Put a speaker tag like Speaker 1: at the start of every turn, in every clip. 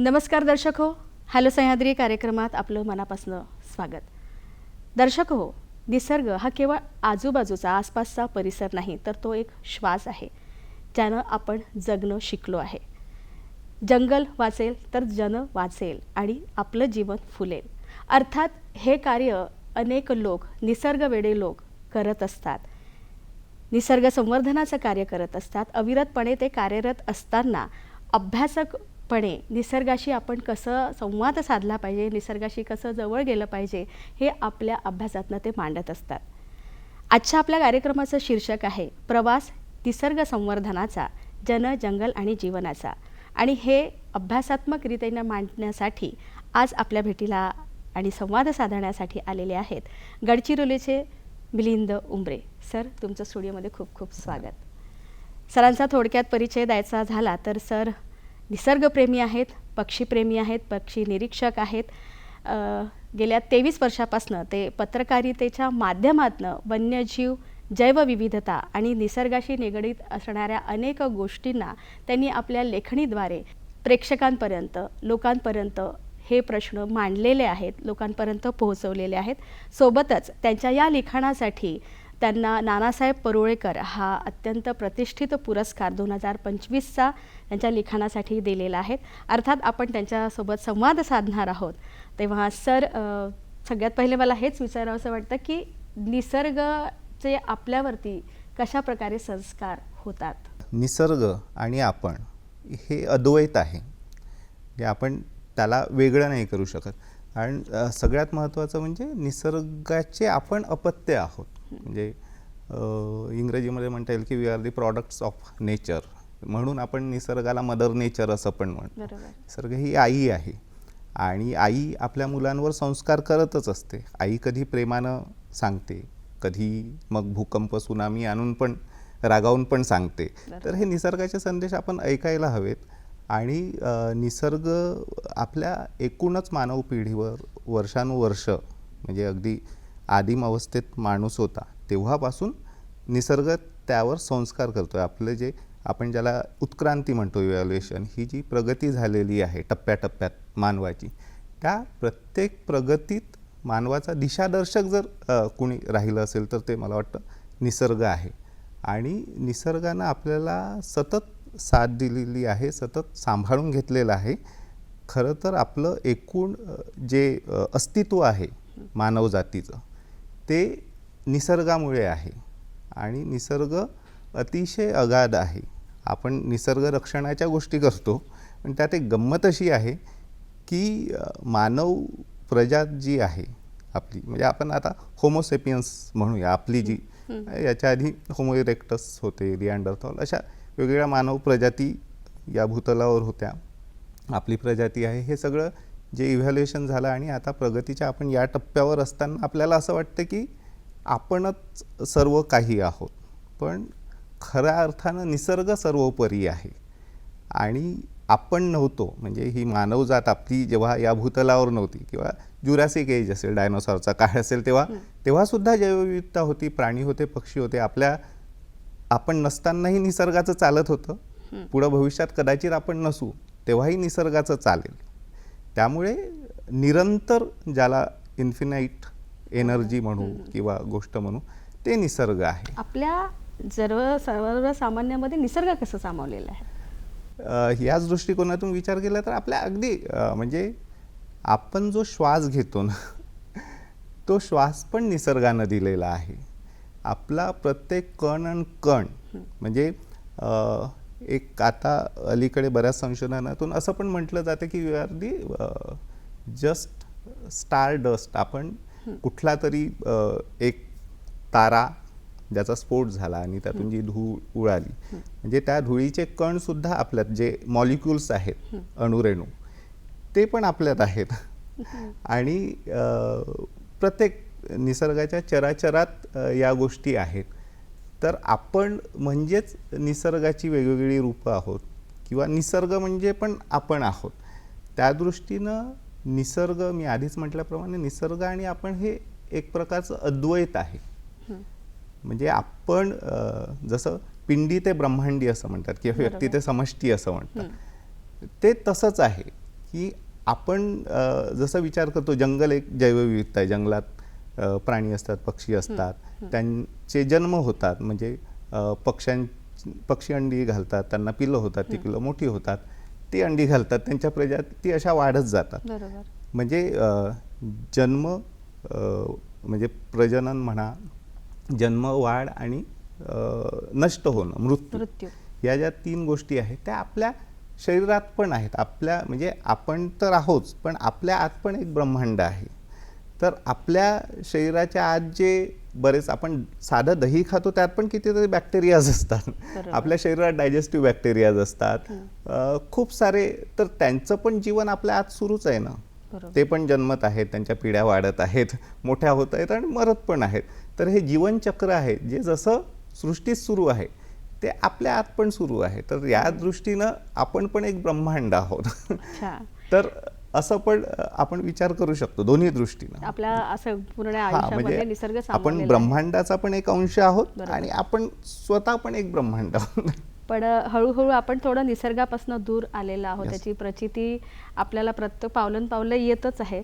Speaker 1: नमस्कार दर्शक हो, हॅलो सह्याद्री कार्यक्रमात आपलं मनापासून स्वागत. दर्शक हो, निसर्ग हा केवळ आजूबाजूचा आसपासचा परिसर नाही, तर तो एक श्वास आहे ज्यानं आपण जगणं शिकलो आहे. जंगल वाचेल तर जन वाचेल आणि आपलं जीवन फुलेल. अर्थात हे कार्य अनेक लोक, निसर्गवेडे लोक करत असतात. निसर्ग संवर्धनाचं कार्य करत असतात. अविरतपणे ते कार्यरत असताना अभ्यासकपणे निसर्गाशी आपण कसं संवाद साधला पाहिजे, निसर्गाशी कसं जवळ गेलं पाहिजे, हे आपल्या अभ्यासातनं ते मांडत असतात. आजच्या आपल्या कार्यक्रमाचं शीर्षक आहे प्रवास निसर्ग संवर्धनाचा, जन, जंगल आणि जीवनाचा. आणि हे अभ्यासात्मकरित्या मांडण्यासाठी आज आपल्या भेटीला आणि संवाद साधण्यासाठी आलेले आहेत गडचिरोलीचे मिलिंद उंबरे. सर, तुमचं स्टुडिओमध्ये खूप खूप स्वागत. सरांचा थोडक्यात परिचय द्यायचा झाला तर सर निसर्गप्रेमी आहेत, पक्षीप्रेमी आहेत, पक्षी निरीक्षक आहेत. गेल्या 23 वर्षापासून ते पत्रकारितेच्या माध्यमातून वन्यजीव, जैवविविधता आणि निसर्गाशी निगडीत असणाऱ्या अनेक गोष्टींना त्यांनी आपल्या लेखणीद्वारे प्रेक्षकांपर्यंत, लोकांपर्यंत हे प्रश्न मांडलेले आहेत, लोकांपर्यंत पोहोचवलेले आहेत. सोबतच त्यांच्या या लिखाणासाठी त्यांना नानासाहेब परुळेकर हा अत्यंत प्रतिष्ठित पुरस्कार 2025चा त्यांच्या लिखाणासाठी दिलेला आहे. अर्थात आपण त्यांच्यासोबत संवाद साधणार आहोत. तेव्हा सर, सगळ्यात पहिले मला हेच विचारावंसं वाटतं की निसर्गाचे आपल्यावरती कशा प्रकारे संस्कार होतात?
Speaker 2: निसर्ग आणि आपण हे अद्वैत आहे, जे आपण त्याला वेगळं नाही करू शकत. आणि सगळ्यात महत्त्वाचं म्हणजे निसर्गाचे आपण अपत्य आहोत. म्हणजे इंग्रजीमध्ये म्हणता येईल की we are the products of nature. म्हणून आपण निसर्गाला मदर नेचर असं पण म्हणतो. निसर्ग ही आई आहे आणि आई आपल्या मुलांवर संस्कार करतच असते. आई कधी प्रेमानं सांगते, कधी मग भूकंप, सुनामी आणून पण रागावून पण सांगते. तर हे निसर्गाचे संदेश आपण ऐकायला हवेत. आणि निसर्ग आपल्या एकूणच मानव पिढीवर वर्षानुवर्ष, म्हणजे अगदी आदिम अवस्थेत माणूस होता तेव्हापासून निसर्ग त्यावर संस्कार करतो आहे. आपलं जे आपण ज्याला उत्क्रांती म्हणतो, इव्हॅल्युएशन, ही जी प्रगती झालेली आहे टप्प्याटप्प्यात मानवाची, त्या प्रत्येक प्रगतीत मानवाचा दिशादर्शक जर कुणी राहिलं असेल तर ते मला वाटतं निसर्ग आहे. आणि निसर्गानं आपल्याला सतत साथ दिलेली आहे, सतत सांभाळून घेतलेलं आहे. खरं तर आपलं एकूण जे अस्तित्व आहे मानवजातीचं ते निसर्गामुळे आहे आणि निसर्ग अतिशय अगाध आहे. आपण निसर्ग रक्षणाच्या गोष्टी करतो, पण त्यात एक गंमत अशी आहे की मानव प्रजात जी आहे आपली, म्हणजे आपण आता होमोसेपियन्स म्हणूया, आपली जी, याच्या आधी होमो इरेक्टस होते, लिअँडरथॉल, अशा वेगवेगळ्या मानव प्रजाती या भूतलावर होत्या. आपली प्रजाती आहे. हे सगळं जे इव्हॅल्युएशन झालं आणि आता प्रगतीच्या आपण या टप्प्यावर असताना आपल्याला असं वाटतं की आपणच सर्व काही आहोत. पण खऱ्या अर्थानं निसर्ग सर्वोपरी आहे आणि आपण नव्हतो. म्हणजे ही मानवजात आपली जेव्हा या भूतलावर नव्हती किंवा जुरासिक एज असेल, डायनोसॉरचा काळ असेल, तेव्हा सुद्धा जैवविविधता होती, प्राणी होते, पक्षी होते. आपण नसतानाही निसर्गाचं चालत होतं. पुढं भविष्यात कदाचित आपण नसू तेव्हाही निसर्गाचं चालेल. त्यामुळे निरंतर, ज्याला इन्फिनाईट एनर्जी म्हणू किंवा गोष्ट म्हणू, ते निसर्ग आहे.
Speaker 1: आपल्या सर्वसामान्यामध्ये निसर्ग कसं सामावलेलं आहे?
Speaker 2: याच दृष्टिकोनातून विचार केला तर आपल्या अगदी म्हणजे आपण जो श्वास घेतो ना, तो श्वास पण निसर्गानं दिलेला आहे. आपला प्रत्येक कण आणि कण म्हणजे एक आता अलीकडे बऱ्याच संशोधनातून असं पण म्हटलं जातं की you are the just star dust. आपण कुठला तरी एक तारा ज्याचा स्फोट झाला आणि त्यातून जी धूळ उडाली, म्हणजे त्या धुळीचे कण सुद्धा आपल्यात जे मॉलिक्युल्स आहेत, अणुरेणू, ते पण आपल्यात आहेत. आणि प्रत्येक निसर्गाच्या चराचरात या गोष्टी आहेत. तर आपण म्हणजेच निसर्गाची वेगवेगळी रूपं आहोत किंवा निसर्ग म्हणजे पण आपण आहोत. त्या दृष्टीनं निसर्ग, मी आधीच म्हटल्याप्रमाणे, निसर्ग आणि आपण हे एक प्रकारचं अद्वैत आहे. म्हणजे आपण जसं पिंडी ते ब्रह्मांडी असं म्हणतात किंवा व्यक्ती ते समष्टी असं म्हणतात, ते तसंच आहे की आपण जसं विचार करतो, जंगल एक जैवविविधता आहे. जंगलात प्राणी असतात, पक्षी असतात, त्यांचे जन्म होतात, म्हणजे पक्षी अंडी घालतात, त्यांना पिलं होतात, ती पिलं मोठी होतात, ती अंडी घालतात, त्यांच्या प्रजाती अशा वाढत जातात. म्हणजे जन्म म्हणजे प्रजनन म्हणा, जन्म, वाढ आणि नष्ट होणं, मृत्यू, या ज्या 3 गोष्टी आहेत त्या आपल्या शरीरात पण आहेत. आपल्या म्हणजे आपण तर आहोत, पण आपल्या आत पण एक ब्रह्मांड आहे. तर आपल्या शरीराच्या आत जे बरेच, आपण साधं दही खातो त्यात पण कितीतरी बॅक्टेरियाज असतात. आपल्या शरीरात डायजेस्टिव्ह बॅक्टेरियाज असतात, खूप सारे. तर त्यांचं पण जीवन आपल्या आत सुरूच आहे ना. ते पण जन्मत आहेत, त्यांच्या पिढ्या वाढत आहेत, मोठ्या होत आहेत आणि मरत पण आहेत. तर हे जीवनचक्र आहे जे जसं सृष्टीत सुरू आहे ते आपल्या आत पण सुरू आहे. तर या दृष्टीनं आपण पण एक ब्रह्मांड आहोत. तर असं पण आपण विचार करू शकतो दोन्ही दृष्टीनं.
Speaker 1: आपल्या असं पूर्ण आयुष्यामध्ये निसर्ग सामावलेला आहे.
Speaker 2: आपण ब्रह्मांडाचा पण एक अंश आहोत आणि आपण स्वतः पण एक ब्रह्मांड आहोत.
Speaker 1: पण हळूहळू आपण थोडं निसर्गापासून दूर आलेला आहोत. त्याची प्रचिती आपल्याला प्रत्येक पावलं येतच आहे.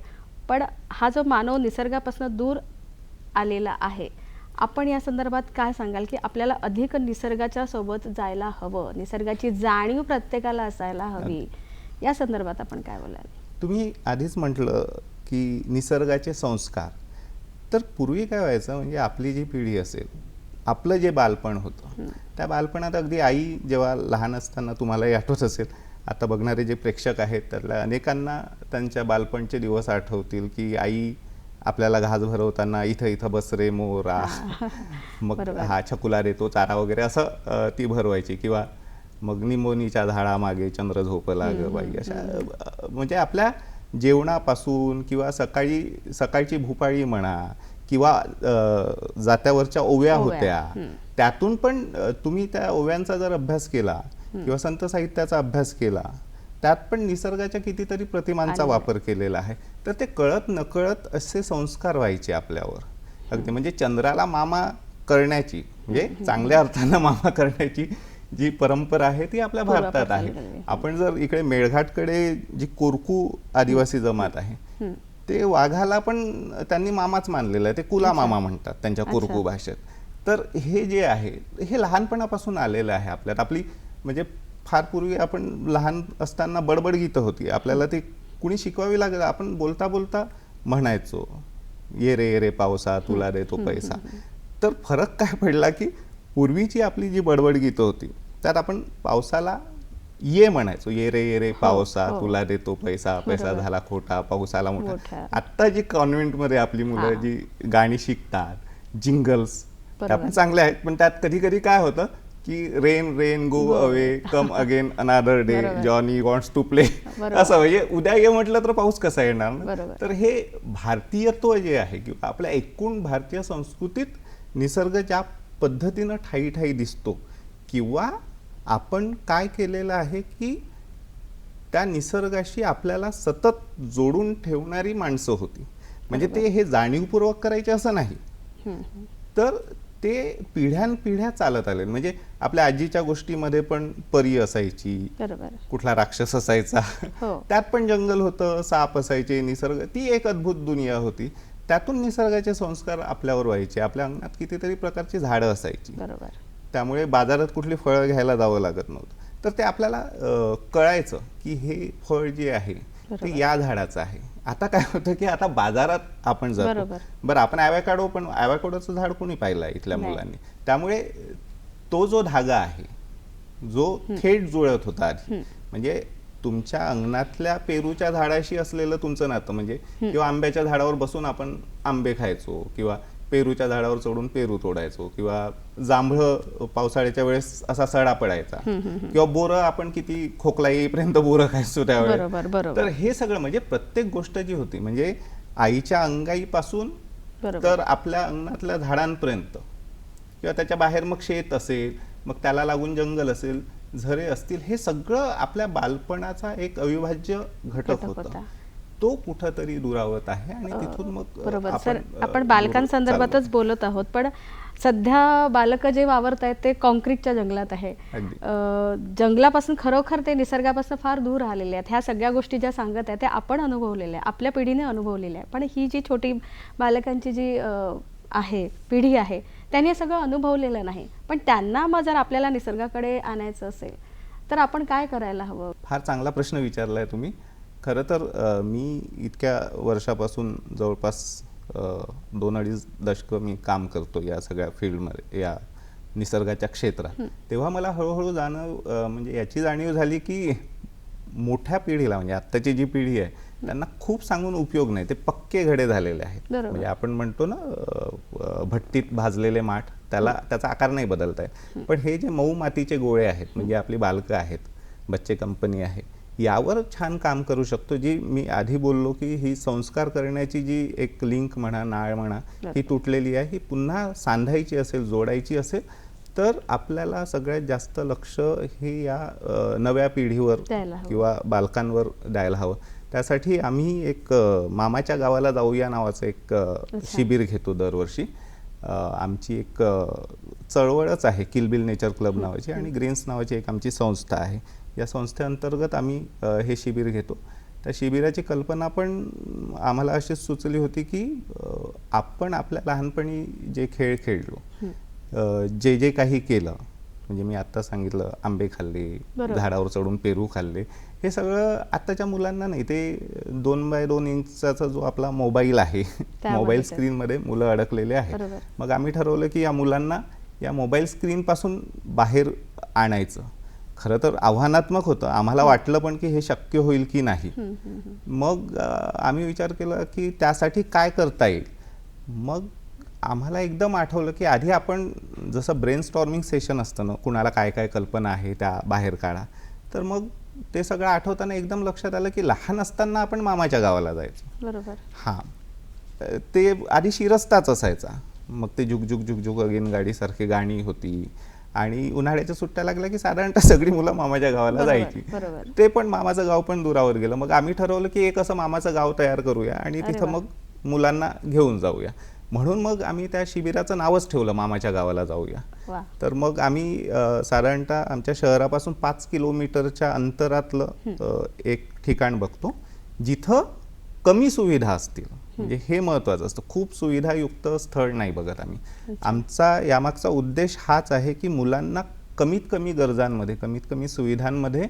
Speaker 1: पण हा जो मानव निसर्गापासून दूर आलेला आहे, आपण या संदर्भात काय सांगाल की आपल्याला अधिक निसर्गाच्या सोबत जायला हवं, निसर्गाची जाणीव प्रत्येकाला असायला हवी, या संदर्भात आपण काय बोलाल?
Speaker 2: तुम्ही आधीच म्हटलं की निसर्गाचे संस्कार. तर पूर्वी काय व्हायचं, म्हणजे आपली जी पिढी असेल, आपलं जे बालपण होतं, त्या बालपणात अगदी आई जेव्हा लहान असताना, तुम्हालाही आठवत असेल, आता बघणारे जे प्रेक्षक आहेत त्यातल्या अनेकांना त्यांच्या बालपणचे दिवस आठवतील की आई आपल्याला घास भरवताना इथं इथं बस रे मोरा, मग हा छकुला रे तो चारा वगैरे असं ती भरवायची. किंवा मग निंबोनीच्या झाडामागे चंद्र झोपला ग बाई, अशा म्हणजे आपल्या जेवणापासून किंवा सकाळची भूपाळी म्हणा किंवा जात्यावरच्या ओव्या होत्या, त्यातून पण तुम्ही त्या ओव्यांचा जर अभ्यास केला किंवा संत साहित्याचा अभ्यास केला, त्यात पण निसर्गाच्या कितीतरी प्रतिमांचा वापर केलेला आहे. तर ते कळत नकळत असे संस्कार व्हायचे आपल्यावर. अगदी म्हणजे चंद्राला मामा करण्याची, म्हणजे चांगल्या अर्थानं मामा करण्याची जी परंपरा आहे ती आपल्या भारतात आहे. आपण जर इकडे मेळघाटकडे जी कोरकू आदिवासी जमात आहे, ते वाघाला पण त्यांनी मामाच मानलेला आहे. ते कुला मामा म्हणतात त्यांच्या कोरकू भाषेत. तर हे जे आहे हे लहानपणापासून आलेलं आहे आपल्यात. आपली म्हणजे फार पूर्वी आपण लहान असताना बडबड गीतं होती, आपल्याला ती कुणी शिकवावी लागलं. आपण बोलता बोलता म्हणायचो, ये रे पावसा तुला देतो पैसा. तर फरक काय पडला की पूर्वीची आपली जी बडबड गीतं होती त्यात आपण पावसाला ये म्हणायचो, ये रे पावसा तुला देतो पैसा, पैसा झाला खोटा, पाऊस आला मोठा. आत्ता जी कॉन्व्हेंटमध्ये आपली मुलं जी गाणी शिकतात, जिंगल्स, त्या पण चांगल्या आहेत, पण त्यात कधी कधी काय होतं की rain go away come again another day, Johnny wants to play, असं. म्हणजे उद्या ये म्हटलं तर पाऊस कसा येणार ना. तर हे भारतीयत्व जे आहे किंवा आपल्या एकूण भारतीय संस्कृतीत निसर्ग ज्या पद्धतीनं ठाई ठाई दिसतो, किंवा आपण काय केलेलं आहे की त्या निसर्गाशी आपल्याला सतत जोडून ठेवणारी माणसं होती. म्हणजे ते हे जाणीवपूर्वक करायचे असं नाही, तर ते पिढ्यानपिढ्या चालत आले. म्हणजे आपल्या आजीच्या गोष्टीमध्ये पण परी असायची, कुठला राक्षस असायचा, त्यात पण जंगल होतं, साप असायचे, निसर्ग, ती एक अद्भुत दुनिया होती. त्यातून निसर्गाचे संस्कार आपल्यावर व्हायचे. आपल्या अंगणात कितीतरी प्रकारची झाडं असायची, त्यामुळे बाजारात कुठली फळं घ्यायला जावं लागत नव्हतं. तर ते आपल्याला कळायचं की हे फळ जे आहे ते या झाडाचं आहे. आता काय होतं की आता बाजारात आपण जातो,
Speaker 1: बरोबर.
Speaker 2: बरं आपण ॲवॅकाडो, पण ॲवॅकाडोचं झाड कोणी पाहिलं इथल्या
Speaker 1: नाही.
Speaker 2: मुलांनी. त्यामुळे तो जो धागा आहे, जो थेट जुळत होता आधी, म्हणजे तुमच्या अंगणातल्या पेरूच्या झाडाशी असलेलं तुमचं नातं, म्हणजे किंवा आंब्याच्या झाडावर बसून आपण आंबे खायचो, किंवा पेरूच्या झाडावर चढून पेरू तोडायचो, किंवा जांभळं पावसाळ्याच्या वेळेस असा सडा पडायचा, किंवा बोरं आपण किती खोकला येईपर्यंत बोरं खायचो त्यावेळेस.
Speaker 1: बरोबर, बरोबर.
Speaker 2: तर हे सगळं म्हणजे प्रत्येक गोष्ट जी होती, म्हणजे आईच्या अंगाईपासून
Speaker 1: बरोबर.
Speaker 2: तर आपल्या अंगणातल्या झाडांपर्यंत, किंवा त्याच्या बाहेर मग शेत असेल, मग त्याला लागून जंगल असेल, झरे असतील, हे सगळं आपल्या बालपणाचा एक अविभाज्य घटक होता. तो कुठंतरी दुरावत आहे आणि तिथून मग
Speaker 1: बरोबर सर, आपण बालकांसंदर्भातच बोलत आहोत, पण सध्या बालकं जे वावरत आहेत ते कॉन्क्रीटच्या जंगलात आहे.
Speaker 2: अगदी.
Speaker 1: जंगलापासून खरोखर ते निसर्गापासून फार दूर राहिलेले आहेत. ह्या सगळ्या गोष्टी ज्या सांगत आहेत त्या आपण अनुभवलेल्या आहे, आपल्या पिढीने अनुभवलेल्या आहे. पण ही जी छोटी बालकांची जी आहे पिढी आहे, त्यांनी हे सगळं अनुभवलेलं नाही. पण त्यांना मग जर आपल्याला निसर्गाकडे आणायचं असेल तर आपण काय करायला हवं?
Speaker 2: फार चांगला प्रश्न विचारलाय तुम्ही. खरं तर मी इतक्या वर्षापासून जवळपास 2-2.5 दशकं मी काम करतो या सगळ्या फील्डमध्ये, या निसर्गाच्या क्षेत्रात. तेव्हा मला हळूहळू म्हणजे याची जाणीव झाली की मोठ्या पिढीला, म्हणजे आत्ताची जी पिढी आहे त्यांना खूप सांगून उपयोग नाही, ते पक्के घडे झालेले आहेत.
Speaker 1: बरोबर.
Speaker 2: म्हणजे आपण म्हणतो ना भट्टीत भाजलेले माठ, त्याचा आकार नाही बदलता येत. पण हे जे मऊ मातीचे गोळे आहेत, म्हणजे आपली बालकं आहेत, बच्चे कंपनी आहे, यावर छान काम करू शकतो. जी मी आधी बोललो की ही संस्कार करण्याची जी एक लिंक म्हणा, नाळ म्हणा, ही तुटलेली आहे, ही पुन्हा सांधायची असेल, जोडायची असेल, तर आपल्याला सगळ्यात जास्त लक्ष हे या नव्या पिढीवर किंवा बालकांवर द्यायला हवं. त्यासाठी आम्ही एक मामाच्या गावाला जाऊया नावाचं एक शिबिर घेतो दरवर्षी. आमची एक चळवळच आहे, किलबिल नेचर क्लब नावाची, आणि ग्रीन्स नावाची एक आमची संस्था आहे. या संस्थेअंतर्गत आम्ही हे शिबिर घेतो. त्या शिबिराची कल्पना पण आम्हाला अशीच सुचली होती की आपण आपल्या लहानपणी जे खेळ खेळलो, जे जे काही केलं, म्हणजे मी आत्ता सांगितलं आंबे खाल्ले, झाडावर चढून पेरू खाल्ले, हे सगळं आत्ताच्या मुलांना नाही. ते 2x2 इंचाचा जो आपला मोबाईल आहे, मोबाईल स्क्रीनमध्ये मुलं अडकलेले आहेत. मग आम्ही ठरवलं की या मुलांना या मोबाईल स्क्रीनपासून बाहेर आणायचं. खरं तर आव्हानात्मक होतं, आम्हाला वाटलं पण की हे शक्य होईल की नाही. मग आम्ही विचार केला की त्यासाठी काय करता येईल. मग आम्हाला एकदम आठवलं की आधी आपण जसं ब्रेन स्टॉर्मिंग सेशन असतं ना, कुणाला काय काय कल्पना आहे त्या बाहेर काढा. तर मग ते सगळं आठवताना एकदम लक्षात आलं की लहान असताना आपण मामाच्या गावाला जायचो.
Speaker 1: बरोबर.
Speaker 2: हां, ते आधी शिरस्ताच असायचा, मग ते जुग जुग जुग जुग अगेन गाडीसारखी गाणी होती, आणि उन्हाळ्याच्या सुट्ट्या लागल्या की साधारणतः सगळी मुलं मामाच्या गावाला जायची. ते पण मामाचं गाव पण दुरावर गेलं. मग आम्ही ठरवलं की एक असं मामाचं गाव तयार करूया आणि तिथं मग मुलांना घेऊन जाऊया. म्हणून मग आम्ही त्या शिबिराचं नावच ठेवलं मामाच्या गावाला जाऊया. तर मग आम्ही साधारणतः आमच्या शहरापासून 5 किलोमीटरच्या अंतरातलं एक ठिकाण बघतो जिथं कमी सुविधा असतील. म्हणजे हे महत्त्वाचं असतं, खूप सुविधायुक्त स्थळ नाही बघत आम्ही. आमचा यामागचा उद्देश हाच आहे की मुलांना कमीत कमी गरजांमध्ये, कमीत कमी सुविधांमध्ये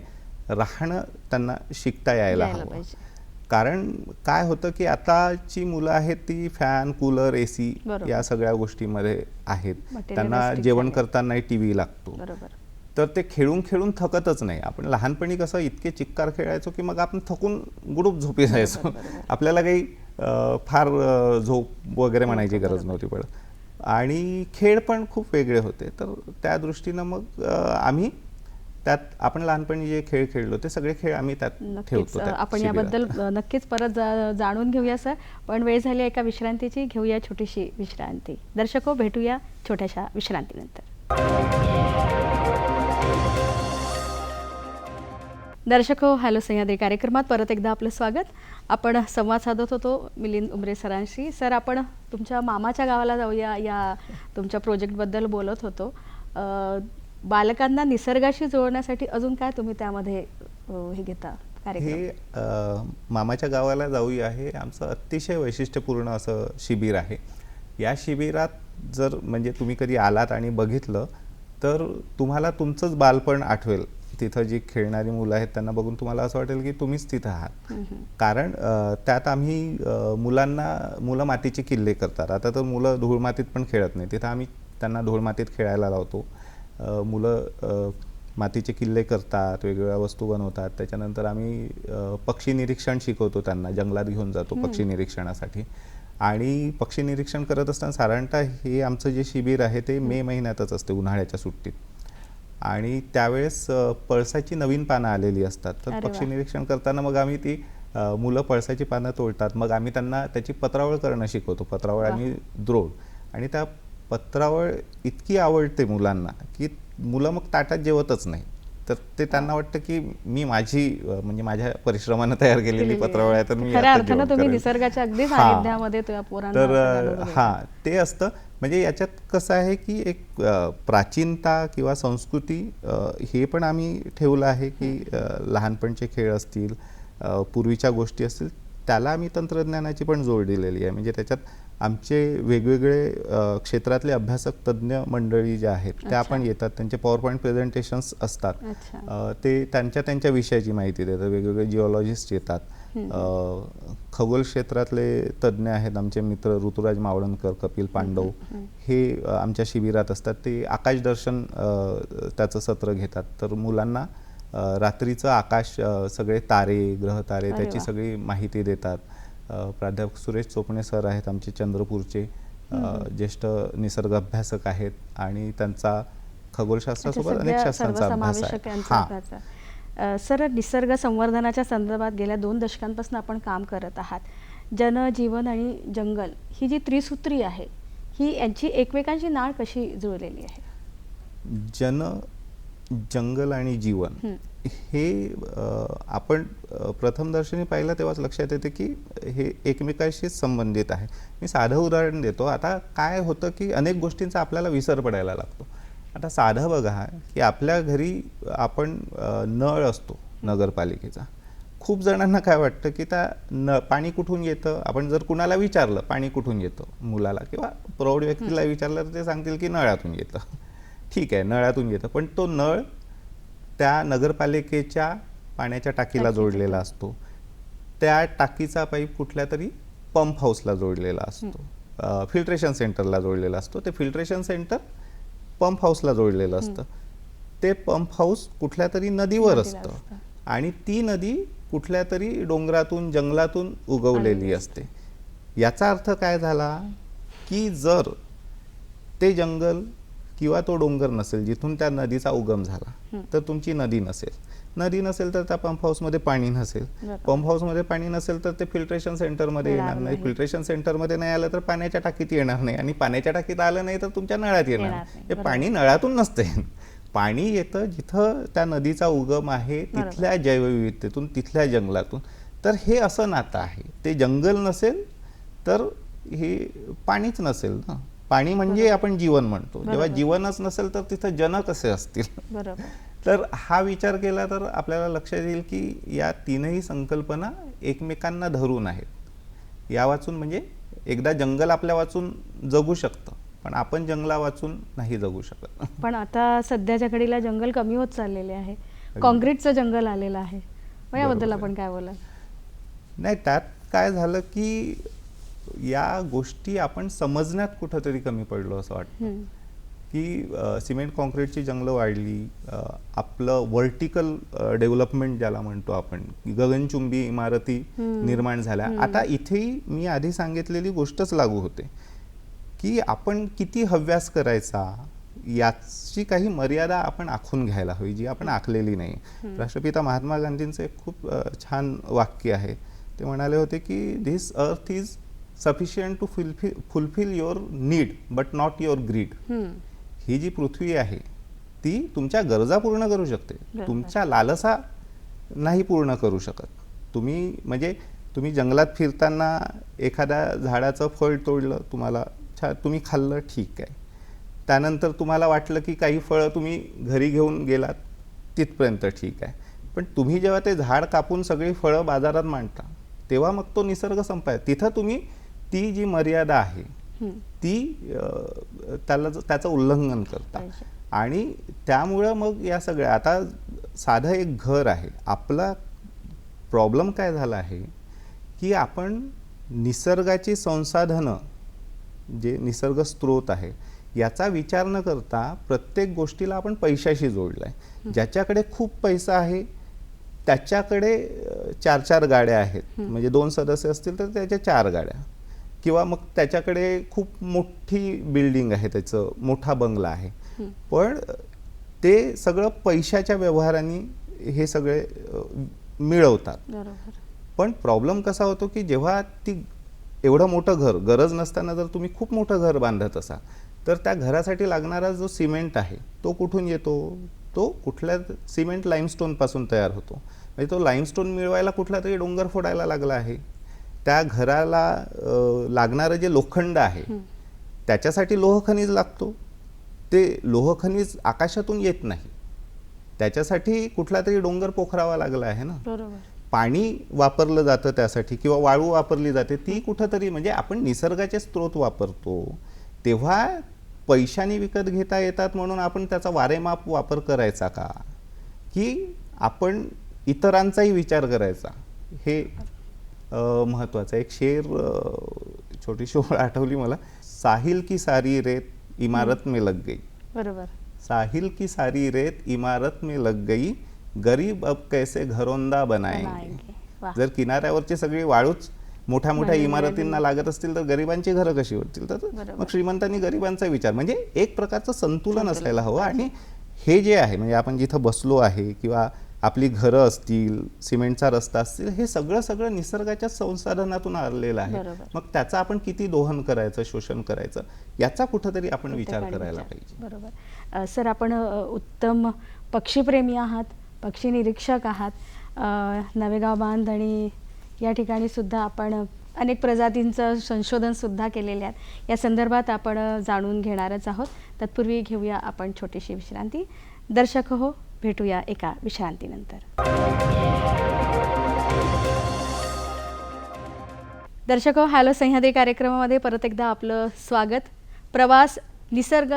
Speaker 2: राहणं त्यांना शिकता यायला हवं. कारण काय होतं की आताची मुलं आहेत ती फॅन, कूलर, AC या सगळ्या गोष्टीमध्ये आहेत. त्यांना जेवण करताना TV लागतो. तर ते खेळून खेळून थकतच नाही. आपण लहानपणी कसं इतके चिक्कार खेळायचो की मग आपण थकून गुडूप झोपी जायचो. आपल्याला काही फार झोप वगैरे म्हणायची गरज नव्हती पडत, आणि खेळ पण खूप वेगळे होते. तर त्या दृष्टीनं मग आम्ही त्यात आपण लहानपणी जे खेळ खेळलो ते सगळे खेळ आम्ही त्यात ठेवतो.
Speaker 1: आपण याबद्दल नक्कीच परत जाणून घेऊया सर, पण वेळ झाली एका विश्रांतीची. घेऊया छोटीशी विश्रांती. दर्शको, भेटूया छोट्याशा विश्रांतीनंतर. दर्शको, हॅलो सह्याद्री कार्यक्रमात परत एकदा आपलं स्वागत. आपण संवाद साधत होतो मिलिंद उमरे सरांशी. सर, आपण तुमच्या मामाच्या गावाला जाऊया या तुमच्या प्रोजेक्टबद्दल बोलत होतो. बालकांना निसर्गाशी जोडण्यासाठी अजून काय तुम्ही त्यामध्ये हे घेता कार्यक्रम?
Speaker 2: हे मामाच्या गावाला जाऊया हे आमचं अतिशय वैशिष्ट्यपूर्ण असं शिबिर आहे. या शिबिरात जर म्हणजे तुम्ही कधी आलात आणि बघितलं तर तुम्हाला तुमचंच बालपण आठवेल तिथं जी खेळणारी मुलं आहेत त्यांना बघून तुम्हाला असं वाटेल की तुम्हीच तिथं आहात. कारण त्यात आम्ही मुलं मातीचे किल्ले करतात. आता तर मुलं धूळ मातीत पण खेळत नाही, तिथं आम्ही त्यांना धूळ मातीत खेळायला लावतो. मुलं मातीचे किल्ले करतात, वेगवेगळ्या वस्तू बनवतात. त्याच्यानंतर आम्ही पक्षी निरीक्षण शिकवतो त्यांना, जंगलात घेऊन जातो पक्षी निरीक्षणासाठी. आणि पक्षी निरीक्षण करत असताना साधारणतः हे आमचं जे शिबिर आहे ते मे महिन्यातच असते, उन्हाळ्याच्या सुट्टीत. आणि त्यावेळेस पळसाची नवीन पानं आलेली असतात. तर
Speaker 1: अरे
Speaker 2: पक्षी
Speaker 1: वा.
Speaker 2: निरीक्षण करताना मग आम्ही ती मुलं पळसाची पानं तोडतात. मग आम्ही त्यांना त्याची पत्रावळ करणं शिकवतो, पत्रावळ आणि द्रोड. आणि त्या पत्रावळ इतकी आवडते मुलांना की मुलं मग ताटात जेवतच नाही. तर ते त्यांना वाटतं की मी म्हणजे माझ्या परिश्रमानं तयार केलेली पत्रावळ आहे, तर मी
Speaker 1: खऱ्या
Speaker 2: आता
Speaker 1: अर्थानं
Speaker 2: जेवण
Speaker 1: तुम्ही
Speaker 2: करेन.
Speaker 1: निसर्गाच्या अगदी
Speaker 2: हां.
Speaker 1: सानिध्यामध्ये त्या पोरांना
Speaker 2: तर
Speaker 1: अनुभव देता.
Speaker 2: हां, ते असतं. म्हणजे याच्यात कसं आहे की एक प्राचीनता किंवा संस्कृती हे पण आम्ही ठेवलं आहे की लहानपणचे खेळ असतील, पूर्वीच्या गोष्टी असतील, त्याला आम्ही तंत्रज्ञानाची पण जोड दिलेली आहे. म्हणजे त्याच्यात आमचे वेगवेगळे क्षेत्रातले अभ्यासक तज्ज्ञ मंडळी जे आहेत त्या पण येतात. त्यांचे पॉवर पॉईंट प्रेझेंटेशन्स असतात. ते त्यांच्या विषयाची माहिती देतात. वेगवेगळे जिओलॉजिस्ट येतात. खगोल क्षेत्रातले तज्ज्ञ आहेत आमचे मित्र ऋतुराज मावळणकर, कपिल पांडव, हे आमच्या शिबिरात असतात. ते आकाशदर्शन त्याचं सत्र घेतात. तर मुलांना रात्रीचं आकाश, सगळे तारे, ग्रहतारे, त्याची सगळी माहिती देतात. प्राध्यापक सुरेश चोपणे सर आहेत आमचे चंद्रपूरचे, ज्येष्ठ निसर्ग अभ्यासक आहेत आणि त्यांचा खगोलशास्त्रासोबत अनेक शास्त्रांचा अभ्यास आहे.
Speaker 1: सर, निसर्ग संवर्धनाच्या संदर्भात गेल्या 2 दशकांपासून आपण काम करत आहात. जन, जीवन आणि जंगल ही जी त्रिसूत्री आहे, ही यांची एकमेकांची नाळ कशी जुळलेली आहे?
Speaker 2: जन, जंगल आणि जीवन हे आपण प्रथमदर्शनी पाहिलं तेव्हाच लक्षात येते की हे एकमेकांशीच संबंधित आहे. मी साधं उदाहरण देतो. आता काय होतं की अनेक गोष्टींचा आपल्याला विसर पडायला लागतो. आता साधं बघा की आपल्या घरी आपण नळ असतो नगरपालिकेचा. खूप जणांना काय वाटतं की पाणी कुठून येतं, आपण जर कुणाला विचारलं पाणी कुठून येतं, मुलाला किंवा प्रौढ व्यक्तीला विचारलं तर ते सांगतील की नळातून येतं. ठीक आहे, नळातून येतं, पण तो नळ त्या नगरपालिकेच्या पाण्याच्या टाकीला जोडलेला असतो. त्या टाकीचा पाईप कुठल्या तरी पंप हाऊसला जोडलेला असतो, फिल्ट्रेशन सेंटरला जोडलेला असतो. ते फिल्ट्रेशन सेंटर पंप हाऊसला जोडलेलं असतं. ते पंप हाऊस कुठल्या तरी नदीवर असतं आणि ती नदी कुठल्या तरी डोंगरातून, जंगलातून उगवलेली असते. याचा अर्थ काय झाला की जर ते जंगल किंवा तो डोंगर नसेल जिथून त्या नदीचा उगम झाला तर तुमची नदी नसेल. नदी नसेल तर त्या पंप हाऊसमध्ये पाणी नसेल. पंप हाऊसमध्ये पाणी नसेल तर ते फिल्ट्रेशन सेंटरमध्ये येणार नाही. फिल्ट्रेशन सेंटरमध्ये नाही आलं तर पाण्याच्या टाकीत येणार नाही. आणि पाण्याच्या टाकीत आलं नाही तर तुमच्या नळात येणार नाही. हे पाणी नळातून नसते. पाणी येतं जिथं त्या नदीचा उगम आहे, तिथल्या जैवविविधतेतून, तिथल्या जंगलातून. तर हे असं नातं आहे. ते जंगल नसेल तर हे पाणीच नसेल ना. पाणी म्हणजे आपण जीवन म्हणतो. जेव्हा जीवनच नसेल तर तिथं जन कसे असतील? तर हा विचार केला तर आपल्याला लक्षात येईल की या तीनही संकल्पना एकमेकांना धरून आहेत. या वाचून म्हणजे एकदा जंगल आपल्या वाचून जगू शकतं, पण आपण जंगला वाचून नाही जगू शकत.
Speaker 1: पण आता सध्याच्या घडीला जंगल कमी होत चाललेले आहे. कॉन्क्रीटचं जंगल आलेलं आहे. याबद्दल आपण काय बोलाल?
Speaker 2: नाही, त्यात काय झालं की या गोष्टी आपण समजण्यात कुठंतरी कमी पडलो असं वाटतं. की सिमेंट कॉन्क्रीटची जंगलं वाढली, आपलं व्हर्टिकल डेव्हलपमेंट ज्याला म्हणतो आपण, गगनचुंबी इमारती निर्माण झाल्या. आता इथेही मी आधी सांगितलेली गोष्टच लागू होते की आपण किती हव्यास करायचा याची काही मर्यादा आपण आखून घ्यायला हवी, जी आपण आखलेली नाही. राष्ट्रपिता महात्मा गांधींचं एक खूप छान वाक्य आहे. ते म्हणाले होते की this earth is sufficient to fulfil your need but not your greed. ही जी पृथ्वी आहे ती तुमच्या गरजा पूर्ण करू शकते, तुमच्या लालसा नाही पूर्ण करू शकत. तुम्ही जंगलात फिरताना एखाद्या झाडाचं फळ तोडलं, तुम्हाला तुम्ही खाल्लं, ठीक आहे. त्यानंतर तुम्हाला वाटलं की काही फळं तुम्ही घरी घेऊन गेलात, तिथपर्यंत ठीक आहे. पण तुम्ही जेव्हा ते झाड कापून सगळी फळं बाजारात मांडता तेव्हा मग तो निसर्ग संपाय. तिथं तुम्ही ती जी मर्यादा आहे ती त्याचं उल्लंघन करता. आणि त्यामुळं मग या सगळ्या आता साधं एक घर आहे. आपला प्रॉब्लेम काय झाला आहे की आपण निसर्गाची संसाधनं, जे निसर्ग स्रोत आहे, याचा विचार न करता प्रत्येक गोष्टीला आपण पैशाशी जोडला आहे. ज्याच्याकडे खूप पैसा आहे त्याच्याकडे 4-4 गाड्या आहेत, म्हणजे 2 सदस्य असतील तर त्याच्या 4 गाड्या, किंवा मग त्याच्याकडे खूप मोठी बिल्डिंग आहे, त्याचं मोठा बंगला आहे. पण ते सगळं पैशाच्या व्यवहारांनी हे सगळे मिळवतात.
Speaker 1: बरोबर.
Speaker 2: पण प्रॉब्लेम कसा होतो की जेव्हा ती एवढं मोठं घर, गरज नसताना जर तुम्ही खूप मोठं घर बांधत असाल तर त्या घरासाठी लागणारा जो सिमेंट आहे तो कुठून येतो? तो कुठल्या सिमेंट लाईमस्टोनपासून तयार होतो. म्हणजे तो लाईमस्टोन मिळवायला कुठला तरी डोंगर फोडायला लागला आहे. त्या घराला लागणारं जे लोखंड आहे त्याच्यासाठी लोह खनिज लागतो. ते लोह खनिज आकाशातून येत नाही, त्याच्यासाठी कुठला तरी डोंगर पोखरावा लागला आहे ना.
Speaker 1: बरोबर.
Speaker 2: पाणी वापरलं जातं त्यासाठी, किंवा वाळू वापरली जाते, ती कुठंतरी, म्हणजे आपण निसर्गाचे स्रोत वापरतो तेव्हा पैशाने विकत घेता येतात म्हणून आपण त्याचा वारेमाप वापर करायचा का, की आपण इतरांचाही विचार करायचा, हे महत्त्वाचं. एक शेर, छोटीशी ओळ आठवली मला, साहिल की सारी रेत इमारत में लग गई.
Speaker 1: बरोबर.
Speaker 2: साहिल की सारी रेत इमारत में लग गई, गरीब अब कैसे घरोंदा बनाएंगे.
Speaker 1: वाह.
Speaker 2: जर किनाऱ्यावरची सगळी वाळूच मोठ्या मोठ्या इमारतींना लागत असतील तर गरिबांची घरं कशी होतील? तर
Speaker 1: बरोबर.
Speaker 2: मग श्रीमंतांनी गरिबांचा विचार, म्हणजे एक प्रकारचं संतुलन असायला हवं. आणि हे जे आहे, म्हणजे आपण जिथं बसलो आहे किंवा आपली घरं असतील, सिमेंटचा रस्ता असतील, हे सगळं निसर्गाच्या संसाधनातून आलेलं आहे.
Speaker 1: बरोबर.
Speaker 2: मग त्याचं आपण किती दोहन करायचं, शोषण करायचं, याचा कुठंतरी आपण विचार
Speaker 1: प्रत्येकाने
Speaker 2: करायला
Speaker 1: विचार.
Speaker 2: पाहिजे.
Speaker 1: बरोबर. सर, आपण उत्तम पक्षीप्रेमी आहात, पक्षी निरीक्षक आहात. नवेगाव बांध आणि या ठिकाणी सुद्धा आपण अनेक प्रजातींचं संशोधन सुद्धा केलेले आहेत. या संदर्भात आपण जाणून घेणारच आहोत. तत्पूर्वी घेऊया आपण छोटीशी विश्रांती. दर्शक हो, भेटूया एका विश्रांतीनंतर. दर्शक हो, हॅलो सह्याद्री कार्यक्रमामध्ये परत एकदा आपलं स्वागत. प्रवास, निसर्ग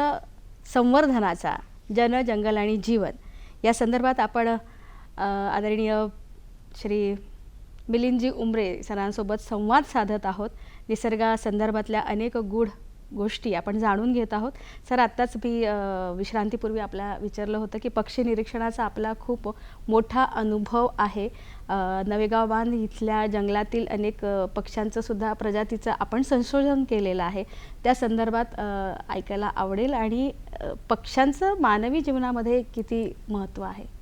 Speaker 1: संवर्धनाचा, जन, जंगल आणि जीवन या संदर्भात आपण आदरणीय श्री मिलिंदजी उमरे सरांसोबत संवाद साधत आहोत. निसर्गासंदर्भातल्या अनेक गूढ गोष्टी आपण जाणून घेत आहोत. सर, आत्ताच मी विश्रांतीपूर्वी आपल्याला विचारलं होतं की पक्षी निरीक्षणाचा आपला खूप मोठा अनुभव आहे. नवेगाव बांध इथल्या जंगलातील अनेक पक्ष्यांचं सुद्धा प्रजातीचं आपण संशोधन केलेलं आहे. त्या संदर्भात ऐकायला आवडेल. आणि पक्ष्यांचं मानवी जीवनामध्ये किती महत्त्व आहे?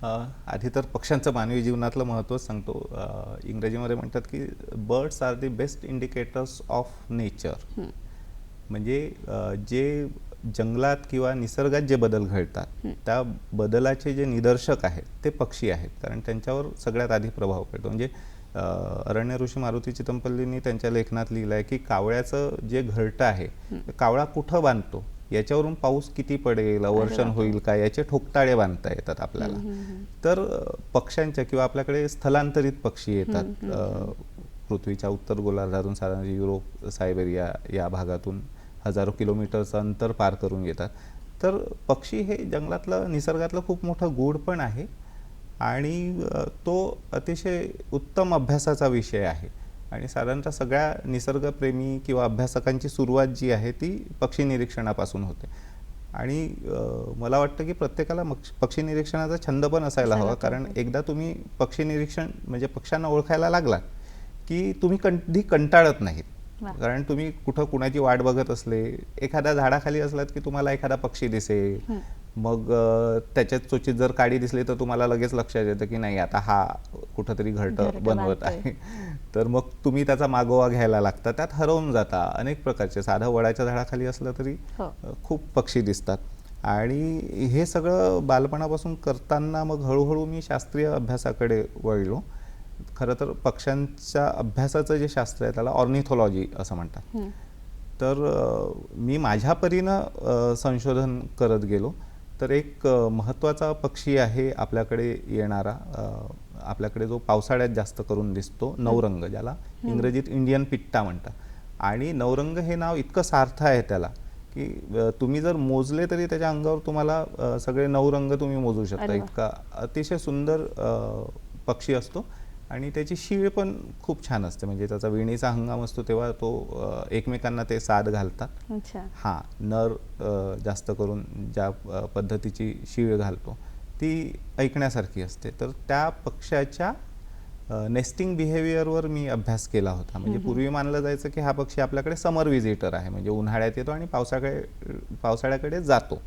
Speaker 2: आधी तर पक्ष्यांचं मानवी जीवनातलं महत्त्व सांगतो. इंग्रजीमध्ये म्हणतात की birds are the best indicators of nature. म्हणजे जे जंगलात किंवा निसर्गात जे बदल घडतात त्या बदलाचे जे निदर्शक आहेत ते पक्षी आहेत, कारण त्यांच्यावर सगळ्यात आधी प्रभाव पडतो. म्हणजे अरण्य ऋषी मारुती चितमपल्लींनी त्यांच्या लेखनात लिहिलं आहे की कावळ्याचं जे घरटं आहे, कावळा कुठं बांधतो याच्यावरून पाऊस किती पडेल, अवर्षण होईल का, याचे ठोकताळे बांधता येतात आपल्याला. तर पक्ष्यांच्या, किंवा आपल्याकडे स्थलांतरित पक्षी येतात पृथ्वीच्या उत्तर गोलार्धातून, साधारण युरोप, सायबेरिया या भागातून हजारो किलोमीटरचं अंतर पार करून येतात. तर पक्षी हे जंगलातलं, निसर्गातलं खूप मोठं गूढ पण आहे आणि तो अतिशय उत्तम अभ्यासाचा विषय आहे. आणि साधारणतः सगळ्या निसर्गप्रेमी किंवा अभ्यासकांची सुरुवात जी आहे ती पक्षी निरीक्षणापासून होते. आणि मला वाटतं की प्रत्येकाला पक्षी निरीक्षणाचा छंद पण असायला हवा, कारण एकदा तुम्ही पक्षी निरीक्षण म्हणजे पक्ष्यांना ओळखायला लागलात की तुम्ही कधी कंटाळत नाहीत. कारण तुम्ही कुठं कुणाची वाट बघत असले, एखाद्या झाडाखाली असलात की तुम्हाला एखादा पक्षी दिसेल, मग त्याच्यात चोचीत जर काडी दिसली तर तुम्हाला लगेच लक्षात येतं की नाही, आता हा कुठंतरी घरटं बनवत आहे. तर मग तुम्ही त्याचा मागोवा घ्यायला लागता, त्यात हरवून जाता. अनेक प्रकारचे, साधं वडाच्या झाडाखाली असलं तरी खूप पक्षी दिसतात. आणि हे सगळं बालपणापासून करताना मग हळूहळू मी शास्त्रीय अभ्यासाकडे वळलो. खरं तर पक्ष्यांच्या अभ्यासाचं जे शास्त्र आहे त्याला ऑर्निथॉलॉजी असं म्हणतात. तर मी माझ्या परीनं संशोधन करत गेलो. तर एक महत्त्वाचा पक्षी आहे आपल्याकडे येणारा, आपल्याकडे जो पावसाळ्यात जास्त करून दिसतो, नवरंग, ज्याला इंग्रजीत इंडियन पिट्टा म्हणतात. आणि नवरंग हे नाव इतकं सार्थ आहे त्याला की तुम्ही जर मोजले तरी त्याच्या अंगावर तुम्हाला सगळे 9 रंग तुम्ही मोजू शकता.
Speaker 1: अरे वा.
Speaker 2: इतका अतिशय सुंदर पक्षी असतो आणि त्याची शीळ पण खूप छान असते. म्हणजे त्याचा विणीचा हंगाम असतो तेव्हा तो एकमेकांना ते साद घालतात.
Speaker 1: अच्छा.
Speaker 2: हां, नर जास्त करून ज्या पद्धतीची शीळ घालतो ती ऐकण्यासारखी असते. तर त्या पक्ष्याच्या नेस्टिंग बिहेवियरवर मी अभ्यास केला होता. म्हणजे पूर्वी मानलं जायचं की हा पक्षी आपल्याकडे समर व्हिजिटर आहे, म्हणजे उन्हाळ्यात येतो आणि पावसाळ्याकडे जातो.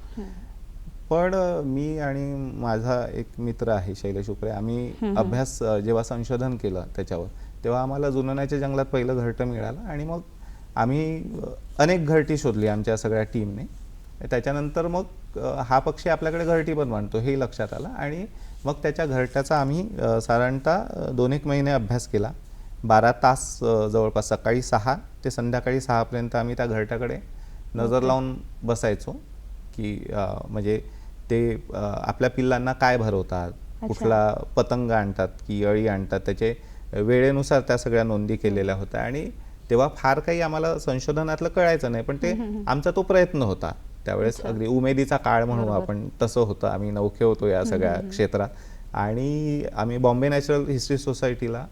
Speaker 2: पण मी आणि माझा एक मित्र आहे शैलेश उपरे, आम्ही अभ्यास जेव्हा संशोधन केलं त्याच्यावर, तेव्हा आम्हाला जुनोण्याच्या जंगलात पहिलं घरटं मिळालं आणि मग आम्ही अनेक घरटी शोधली आमच्या सगळ्या टीमने. त्याच्यानंतर मग हा पक्षी आपल्याकडे घरटी पण मांडतो हे लक्षात आलं आणि मग त्याच्या घरट्याचा आम्ही साधारणतः 2-1 महिने अभ्यास केला. 12 तास जवळपास सकाळी 6 ते संध्याकाळी 6 पर्यंत आम्ही त्या घरट्याकडे नजर लावून बसायचो की म्हणजे ते आपल्या पिल्लांना काय भरवतात, कुठला पतंग आणतात की अळी आणतात, त्याचे वेळेनुसार त्या सगळ्या नोंदी केलेल्या होत्या. आणि तेव्हा फार काही आम्हाला संशोधनातलं कळायचं नाही, पण ते आमचा तो प्रयत्न होता. त्यावेळेस अगदी उमेदीचा काळ म्हणू आपण, तसं होतं. आम्ही नवखे होतो या सगळ्या क्षेत्रात. आणि आम्ही बॉम्बे नॅचरल हिस्ट्री सोसायटीला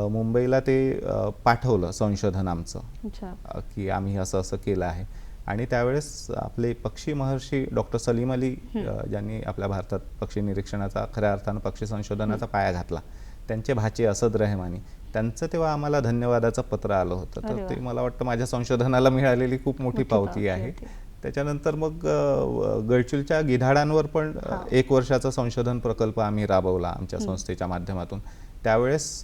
Speaker 2: मुंबईला ते पाठवलं संशोधन आमचं, की आम्ही असं असं केलं आहे. आणि त्यावेळेस आपले पक्षी महर्षी डॉक्टर सलीम अली, ज्यांनी आपल्या भारतात पक्षी निरीक्षणाचा खऱ्या अर्थानं पक्षी संशोधनाचा पाया घातला, त्यांचे भाचे असद रेहमानी, त्यांचं तेव्हा आम्हाला धन्यवादाचं पत्र आलं होतं. तर ते मला वाटतं माझ्या संशोधनाला मिळालेली खूप मोठी पावती आहे. त्याच्यानंतर मग गडचिरोलीच्या गिधाडांवर पण 1 वर्षाचा संशोधन प्रकल्प आम्ही राबवला आमच्या संस्थेच्या माध्यमातून. त्यावेळेस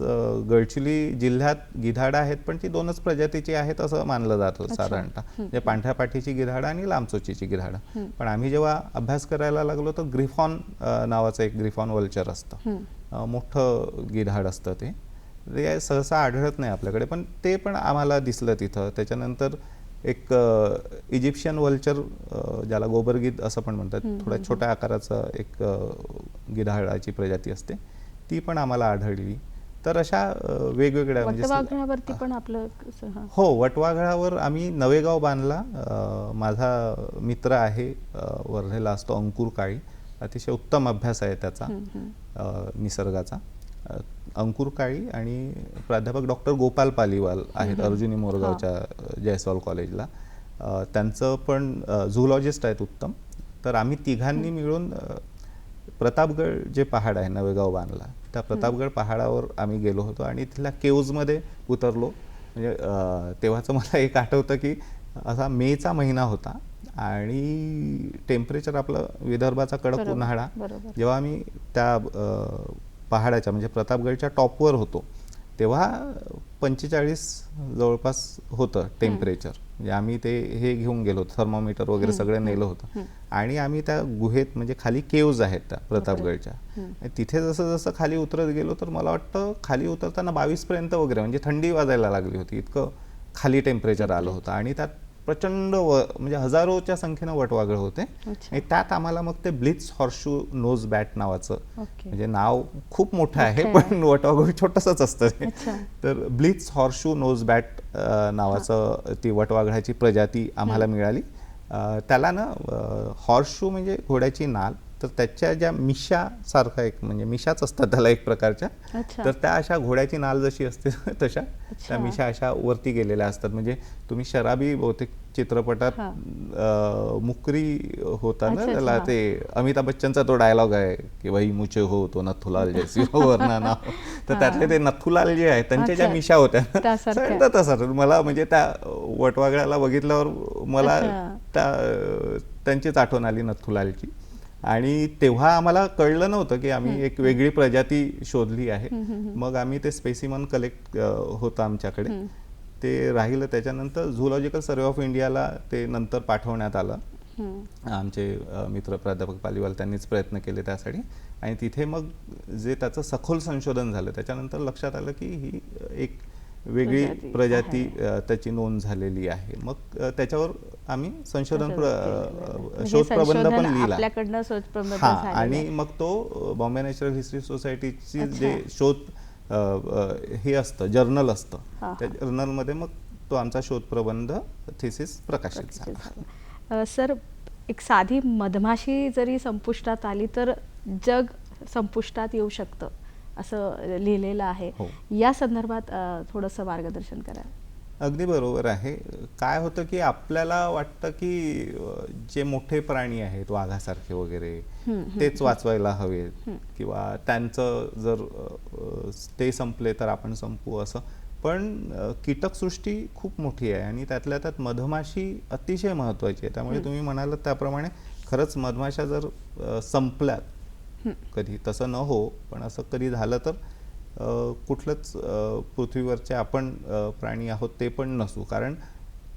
Speaker 2: गडचिरोली जिल्ह्यात गिधाडं आहेत, पण ती 2च प्रजातीची आहेत असं मानलं जातं साधारणतः, म्हणजे पांढऱ्या पाठीची गिधाडं आणि लांबचोचीची गिधाडं. पण आम्ही जेव्हा अभ्यास करायला लागलो तर ग्रिफॉन नावाचं एक ग्रिफॉन वल्चर असतं, मोठं गिधाड असतं. ते सहसा आढळत नाही आपल्याकडे, पण ते पण आम्हाला दिसलं तिथं. त्याच्यानंतर एक इजिप्शियन वल्चर, ज्याला गोबरगिध असं पण म्हणतात, थोड्या छोट्या आकाराचं एक गिधाडाची प्रजाती असते, ती पण आम्हाला आढळली. तर अशा वेगवेगळ्या
Speaker 1: वटवाघळावरती पण आपलं
Speaker 2: हो, वटवाघळावर आम्ही नवेगाव बांधला. माझा मित्र आहे, वर्धेला असतो, अंकुर काळी. अतिशय उत्तम अभ्यास आहे त्याचा निसर्गाचा. अंकुर काळी आणि प्राध्यापक डॉक्टर गोपाल पालीवाल आहेत अर्जुनी मोरगावच्या जयस्वाल कॉलेजला. त्यांचं पण झूलॉजिस्ट आहेत उत्तम. तर आम्ही तिघांनी मिळून प्रतापगड जे पहाड आहे नवेगाव बांधला, त्या प्रतापगड पहाडावर आम्ही गेलो होतो आणि तिथल्या केव्जमध्ये उतरलो. म्हणजे तेव्हाचं मला एक आठवतं की असा मेचा महिना होता आणि टेम्परेचर आपलं विदर्भाचा कडक उन्हाळा. जेव्हा आम्ही त्या पहाडाच्या म्हणजे प्रतापगडच्या टॉपवर होतो तेव्हा 45 जवळपास होतं टेम्परेचर. म्हणजे आम्ही ते हे घेऊन गेलो होतो, थर्मोमीटर वगैरे सगळं नेलं होतं. आणि आम्ही त्या गुहेत, म्हणजे खाली केव्ज आहेत त्या प्रतापगडच्या, तिथे जसं जसं खाली उतरत गेलो तर मला वाटतं खाली उतरताना 22 पर्यंत वगैरे म्हणजे थंडी वाजायला लागली होती, इतकं खाली टेम्परेचर आलं होतं. आणि त्यात प्रचंड म्हणजे हजारोच्या संख्येनं वटवाघळ होते. आणि त्यात आम्हाला मग ते ब्लिट्झ हॉर्सशू नोज बॅट नावाचं, म्हणजे नाव खूप मोठं आहे पण वटवाघळ छोटंसंच असतं ते. तर ब्लिट्झ हॉर्सशू नोज बॅट नावाचं ती वटवाघळाची प्रजाती आम्हाला मिळाली. त्याला ना हॉर्सशू म्हणजे घोड्याची नाल, तर त्याच्या ज्या मिशासारखा एक म्हणजे मिशाच असतात त्याला एक प्रकारच्या, तर त्या अशा घोड्याची नाल जशी असते तशा त्या मिशा अशा वरती गेलेल्या असतात. म्हणजे तुम्ही शराबी बहुतेक चित्रपटात मुकरी होता ना त्याला, ते अमिताभ बच्चनचा तो डायलॉग आहे की वही मुझे हो तो नथुलाल जैसी हो वरना ना, तर त्यातले ते नथुलाल जे आहे त्यांच्या ज्या मिशा होत्या तसं मला म्हणजे त्या वटवाघळाला बघितल्यावर मला त्यांचीच आठवण आली नथुलालची. आणि तेव्हा आम्हाला कळलं नव्हतं की आम्ही एक वेगळी प्रजाती शोधली आहे. मग आम्ही ते स्पेसिमन कलेक्ट होतं आमच्याकडे, ते राहिलं. त्याच्यानंतर झूलॉजिकल सर्वे ऑफ इंडियाला ते नंतर पाठवण्यात आलं. आमचे मित्र प्राध्यापक पालीवाल त्यांनीच प्रयत्न केले त्यासाठी. आणि तिथे मग जे त्याचं सखोल संशोधन झालं त्याच्यानंतर लक्षात आलं की ही एक वेगळी प्रजाती त्याची नोंद झालेली आहे. मग त्याच्यावर आम्ही संशोधन शोध प्रबंध पण लिहिला. आणि मग तो बॉम्बे नॅचरल हिस्ट्री सोसायटीची जे शोध हे असतं जर्नल असतं, त्या जर्नलमध्ये मग तो आमचा शोध प्रबंध थिसिस प्रकाशित झाला.
Speaker 1: सर, एक साधी मधमाशी जरी संपुष्टात आली तर जग संपुष्टात येऊ शकतं असं लिहिलेलं आहे.
Speaker 2: हो.
Speaker 1: या संदर्भात थोडंसं मार्गदर्शन करा.
Speaker 2: अगदी बरोबर आहे. काय होतं की आपल्याला वाटतं की जे मोठे प्राणी आहेत वाघासारखे वगैरे तेच वाचवायला हवेत किंवा त्यांचं जर ते संपले तर आपण संपू असं. पण कीटकसृष्टी खूप मोठी आहे आणि त्यातल्या त्यात मधमाशी अतिशय महत्त्वाची आहे. त्यामुळे तुम्ही म्हणालात त्याप्रमाणे खरंच मधमाशा जर संपल्यात कधी, तसं न हो पण असं कधी झालं तर कुठलंच पृथ्वीवरचे आपण प्राणी आहोत ते पण नसू. कारण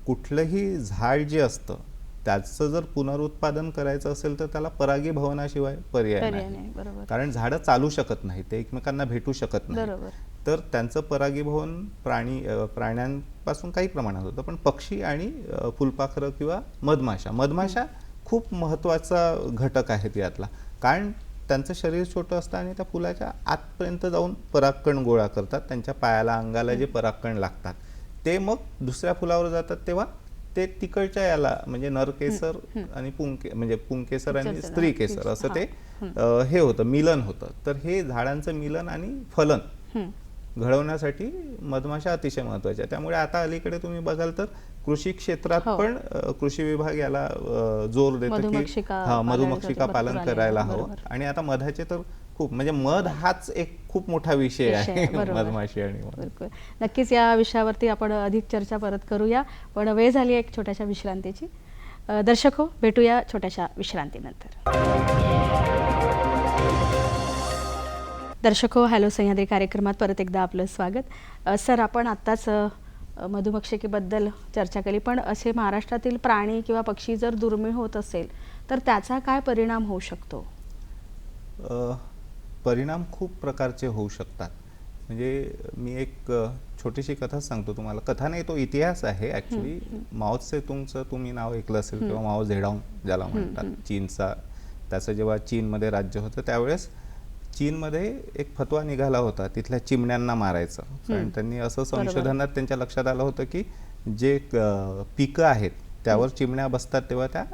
Speaker 2: कुठलंही झाड जे असतं त्याचं जर पुनरुत्पादन करायचं असेल तर त्याला परागीभवनाशिवाय पर्याय नाही.
Speaker 1: बरोबर.
Speaker 2: कारण झाडं चालू शकत नाही, ते एकमेकांना भेटू शकत नाही.
Speaker 1: बरोबर.
Speaker 2: तर त्यांचं परागीभवन प्राण्यांपासून काही प्रमाणात होतं. पण पक्षी आणि फुलपाखरं किंवा मधमाशा खूप महत्त्वाचा घटक आहेत यातला. कारण त्यांचं शरीर छोटं असतं आणि त्या फुलाच्या आतपर्यंत जाऊन परागकण गोळा करतात. त्यांच्या पायाला अंगाला जे परागकण लागतात ते मग दुसऱ्या फुलावर जातात तेव्हा ते तिकडच्या याला म्हणजे नरकेसर आणि पुंकेसर आणि स्त्री केसर असं ते हे होतं, मिलन होतं. तर हे झाडांचं मिलन आणि फलन घडवण्यासाठी मधमाशा अतिशय महत्त्वाच्या आहे. त्यामुळे आता अलीकडे तुम्ही बघाल तर कृषी क्षेत्रात पण कृषी विभाग याला जोर देतो की मधुमक्षिका पालन करायला हवं. आणि आता मधाचे तर खूप म्हणजे मध हाच एक खूप मोठा विषय आहे मधमाशी आणि मध.
Speaker 1: नक्कीच या विषयावरती आपण अधिक चर्चा परत करूया, पण वेळ झाली एक छोट्याशा विश्रांतीची. दर्शक हो, भेटूया छोट्याशा विश्रांतीनंतर. दर्शक हो, हॅलो सह्याद्री कार्यक्रमात परत एकदा आपलं स्वागत. सर, आपण आत्ताच मधुमक्षिकेबद्दल चर्चा केली, पण असे महाराष्ट्रातील प्राणी किंवा पक्षी जर दुर्मिळ होत असेल तर त्याचा काय परिणाम होऊ शकतो?
Speaker 2: परिणाम खूप प्रकारचे होऊ शकतात. म्हणजे मी एक छोटीशी कथा सांगतो तुम्हाला. कथा नाही, तो इतिहास आहे ॲक्च्युली. माओ त्से तुंगचं तुम्ही नाव ऐकलं असेल किंवा माओ झेडॉंग ज्याला म्हणतात, चीनचा. त्याचं जेव्हा चीनमध्ये राज्य होतं त्यावेळेस चीनमध्ये एक फतवा निघाला होता तिथल्या चिमण्यांना मारायचं. कारण त्यांनी असं संशोधनात त्यांच्या लक्षात आलं होतं की जे पिकं आहेत त्यावर चिमण्या बसतात तेव्हा त्या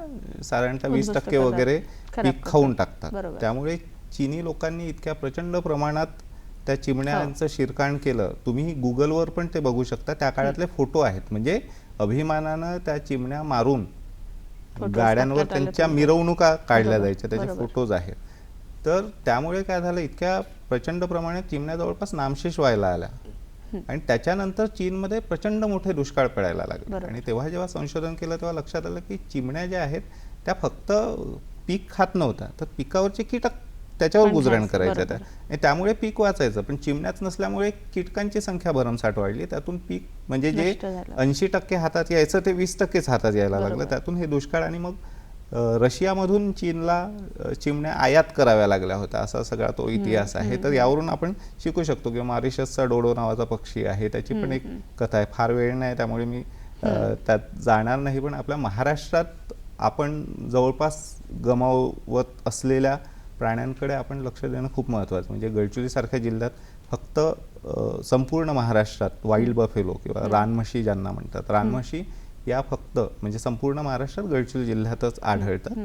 Speaker 2: साधारणतः 20% वगैरे पीक खाऊन टाकतात. त्यामुळे चीनी लोकांनी इतक्या प्रचंड प्रमाणात त्या चिमण्यांचं शिरकाण केलं. तुम्ही गुगलवर पण ते बघू शकता. त्या काळातले फोटो आहेत. म्हणजे अभिमानानं त्या चिमण्या मारून गाड्यांवर त्यांच्या मिरवणुका काढल्या जायच्या, त्याचे फोटोज आहेत. तर त्यामुळे काय झालं, इतक्या प्रचंड प्रमाणात चिमण्या जवळपास नामशेष व्हायला आल्या आणि त्याच्यानंतर चीनमध्ये प्रचंड मोठे दुष्काळ पडायला लागले. आणि तेव्हा जेव्हा संशोधन केलं तेव्हा लक्षात आलं की चिमण्या ज्या आहेत त्या फक्त पीक खात नव्हत्या, तर पिकावरचे कीटक त्याच्यावर गुजरण करायचं त्या, आणि त्यामुळे पीक वाचायचं. पण चिमण्याच नसल्यामुळे कीटकांची संख्या भरमसाठ वाढली. त्यातून पीक म्हणजे जे 80% हातात यायचं ते 20%च हातात यायला लागलं. त्यातून हे दुष्काळ. आणि मग रशियामधून चीनला चिमण्या आयात कराव्या लागल्या होत्या, असा सगळा तो इतिहास आहे. तर यावरून आपण शिकू शकतो की मॉरिशसचा डोडो नावाचा पक्षी आहे, त्याची पण एक कथा आहे. फार वेळ नाही त्यामुळे मी त्यात जाणार नाही. पण आपल्या महाराष्ट्रात आपण जवळपास गमावत असलेल्या प्राण्यांकडे आपण लक्ष देणं खूप महत्त्वाचं. म्हणजे गडचिरोलीसारख्या जिल्ह्यात फक्त संपूर्ण महाराष्ट्रात वाईल्ड बफेलो किंवा रानम्हशी ज्यांना म्हणतात, रानम्हशी या फक्त म्हणजे संपूर्ण महाराष्ट्रात गडचिरोली जिल्ह्यातच आढळतात.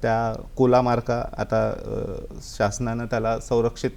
Speaker 2: त्या कोलामार्का आता शासनानं त्याला संरक्षित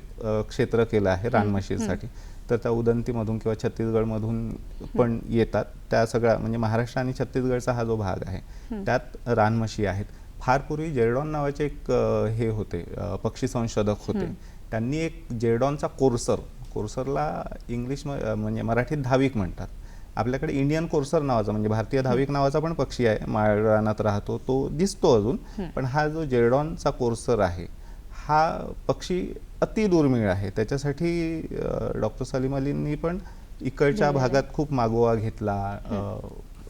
Speaker 2: क्षेत्र केलं आहे रानम्हशीसाठी. तर त्या उदंतीमधून किंवा छत्तीसगडमधून पण येतात. त्या सगळ्या म्हणजे महाराष्ट्र आणि छत्तीसगडचा हा जो भाग आहे त्यात रानम्हशी आहेत. फार पूर्वी जेरडॉन नावाचे एक हे होते पक्षी संशोधक होते. त्यांनी एक जेरडॉनचा कोर्सरला इंग्लिश म्हणजे मराठीत धाविक म्हणतात. आपल्याकडे इंडियन कोर्सर नावाचा म्हणजे भारतीय धाविक नावाचा पण पक्षी आहे, माळरानात राहतो, तो दिसतो अजून. पण हा जो जेरडॉनचा कोर्सर आहे हा पक्षी अति दुर्मिळ आहे. त्याच्यासाठी डॉक्टर सलीम अलींनी पण इकडच्या भागात खूप मागोवा घेतला.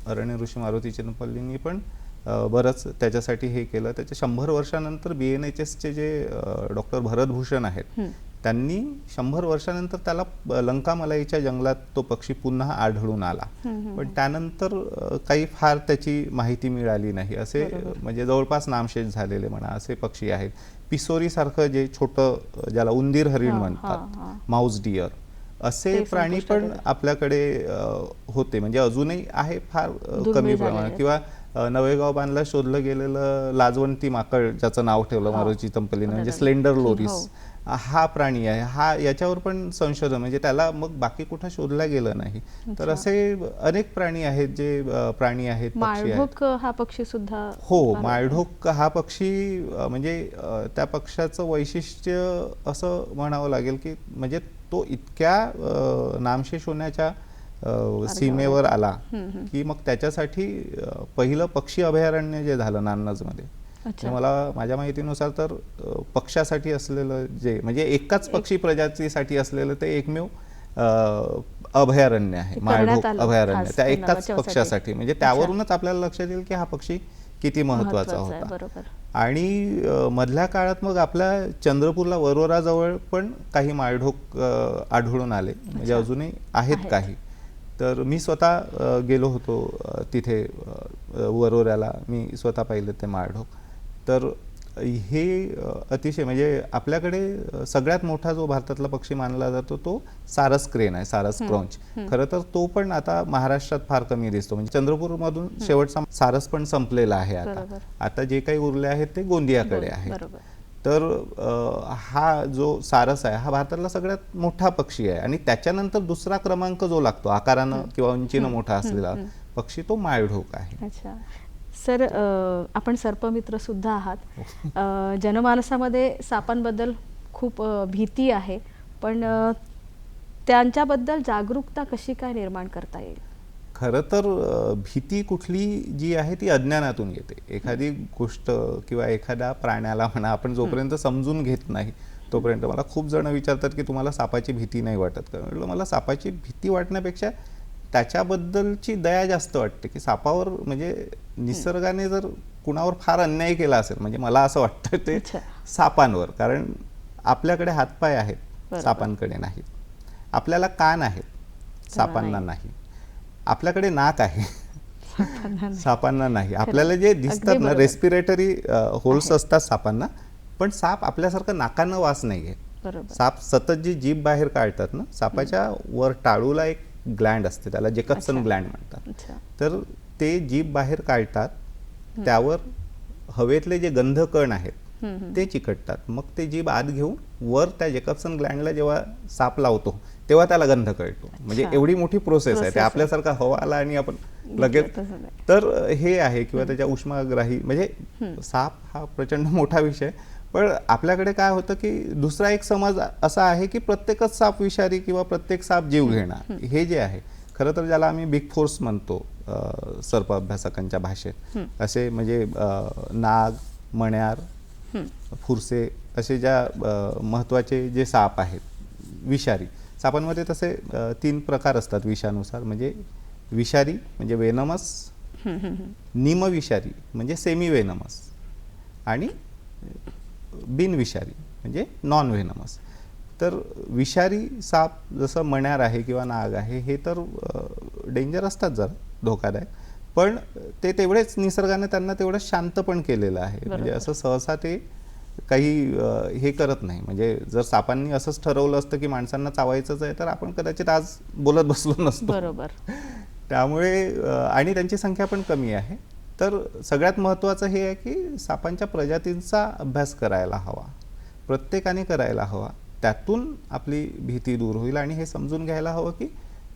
Speaker 2: अरण्य ऋषी मारुती चिन्नपल्लींनी पण बरंच त्याच्यासाठी हे केलं. त्याच्या 100 वर्षानंतर BNHSचे जे डॉक्टर भरत भूषण आहेत त्यांनी 100 वर्षानंतर त्याला लंकामलाईच्या जंगलात तो पक्षी पुन्हा आढळून आला. पण त्यानंतर काही फार त्याची माहिती मिळाली नाही. असे म्हणजे जवळपास नामशेष झालेले म्हणा असे पक्षी आहेत. पिसोरी सारखं जे छोटं ज्याला उंदीर हरिण म्हणतात, माऊस डिअर, असे प्राणी पण आपल्याकडे होते. म्हणजे अजूनही आहे फार कमी प्रमाणात. किंवा नवेगाव बांधला शोधलं गेलेलं लाजवंती माकड, ज्याचं नाव ठेवलं मारुची तंपलीने, म्हणजे स्लेंडर लोरिस हा प्राणी आहे. हा याच्यावर पण संशोधन, म्हणजे त्याला मग बाकी कुठं शोधला गेलं नाही. तर असे अनेक प्राणी आहेत, जे प्राणी आहेत, पक्षी आहेत.
Speaker 1: माळढोक हा पक्षी सुद्धा
Speaker 2: हो, माळढोक हा पक्षी म्हणजे त्या पक्षाचं वैशिष्ट्य असं म्हणावं लागेल की म्हणजे तो इतक्या नामशेष होण्याच्या सीमेवर आला की मग त्याच्यासाठी पहिलं पक्षी अभयारण्य जे झालं नान्नजमध्ये, ते मला माझ्या माहितीनुसार तर पक्षासाठी असलेलं जे म्हणजे एकाच पक्षी प्रजातीसाठी असलेलं ते एकमेव अभयारण्य आहे, माळढोक अभयारण्य, त्या एकाच पक्षासाठी. म्हणजे त्यावरूनच आपल्याला लक्षात येईल की हा पक्षी किती महत्वाचा होता. आणि मधल्या काळात मग आपल्या चंद्रपूरला वरोराजवळ पण काही माळढोक आढळून आले, म्हणजे अजूनही आहेत काही. तर मी स्वतः गेलो होतो तिथे वरोऱ्याला, मी स्वतः पाहिलं ते माळढोक. तर हे अतिशय म्हणजे आपल्याकडे सगळ्यात मोठा जो भारतातला पक्षी मानला जातो तो सारस क्रेन आहे, सारस क्रॉंच. खरं तर तो पण आता महाराष्ट्रात फार कमी दिसतो. म्हणजे चंद्रपूरमधून शेवटचा सारस पण संपलेला आहे आता जे काही उरले आहेत ते गोंदियाकडे आहे. तर हा जो सारस आहे हा भारतातला सगळ्यात मोठा पक्षी आहे. आणि त्याच्यानंतर दुसरा क्रमांक जो लागतो आकारानं किंवा उंचीनं मोठा असलेला पक्षी तो माळढोक आहे.
Speaker 1: सर, आपण सर्पमित्र सुद्धा आहात. जनमानसामध्ये सापांबद्दल खूप भीती आहे, पण त्यांच्याबद्दल जागरूकता कशी काय निर्माण करता येईल?
Speaker 2: खरं तर भीती कुठली जी आहे ती अज्ञानातून येते. एखादी गोष्ट किंवा एखाद्या प्राण्याला म्हणा, आपण जोपर्यंत समजून घेत नाही तोपर्यंत. मला खूप जण विचारतात की तुम्हाला सापाची भीती नाही वाटत का? म्हटलं मला सापाची भीती वाटण्यापेक्षा त्याच्याबद्दलची दया जास्त वाटते की सापावर म्हणजे निसर्गाने जर कुणावर फार अन्याय केला असेल, म्हणजे मला असं वाटतं ते सापांवर. कारण आपल्याकडे हातपाय आहेत, सापांकडे नाहीत. आपल्याला कान आहेत, सापांना नाही. आपल्याकडे नाक आहे, सापांना नाही. आपल्याला जे दिसतात ना रेस्पिरेटरी होल्स असतात सापांना, पण साप आपल्यासारखं नाकानं वास नाही घेत. साप सतत जी जीभ बाहेर काढतात ना, सापाच्या वर टाळूला एक ग्लँड असते, त्याला जेकब्सन ग्लँड म्हणतात. तर ते जीभ बाहेर काढतात, त्यावर हवेतले जे गंधकण आहेत ते चिकटतात. मग ते जीभ आत घेऊन वर त्या जेकब्सन ग्लँडला जेव्हा साप लावतो तेव्हा त्याला गंध कळतो. म्हणजे एवढी मोठी प्रोसेस आहे. ते आपल्यासारखा हवा आला आणि आपण लगेच. तर हे आहे किंवा त्याच्या उष्माग्राही, म्हणजे साप हा प्रचंड मोठा विषय. पण आपल्याकडे काय होतं की दुसरा एक समज असा आहे की प्रत्येकच साप विषारी किंवा प्रत्येक साप जीव घेणार. हे जे आहे खरं तर ज्याला आम्ही बिग फोर्स म्हणतो सर्प अभ्यासकांच्या भाषेत, असे म्हणजे नाग, मण्यार, फुरसे असे ज्या महत्त्वाचे जे साप आहेत विषारी सापांमध्ये, तसे 3 प्रकार असतात विषानुसार. म्हणजे विषारी म्हणजे वेनमस, निमविषारी म्हणजे सेमी वेनमस, आणि बिनविषारी म्हणजे नॉन व्हेनमस. तर विषारी साप जसं मण्यार आहे किंवा नाग आहे हे तर डेंजर असतात, जरा धोकादायक, पण ते तेवढेच निसर्गाने त्यांना तेवढं शांत पण केलेलं आहे. म्हणजे असं सहसा ते काही हे करत नाही. म्हणजे जर सापांनी असंच ठरवलं असतं की माणसांना चावायचंच आहे तर आपण कदाचित आज बोलत बसलो नसतो. त्यामुळे आणि त्यांची संख्या पण कमी आहे. तर सगळ्यात महत्त्वाचं हे आहे की सापांच्या प्रजातींचा अभ्यास करायला हवा, प्रत्येकाने करायला हवा. त्यातून आपली भीती दूर होईल. आणि हे समजून घ्यायला हवं की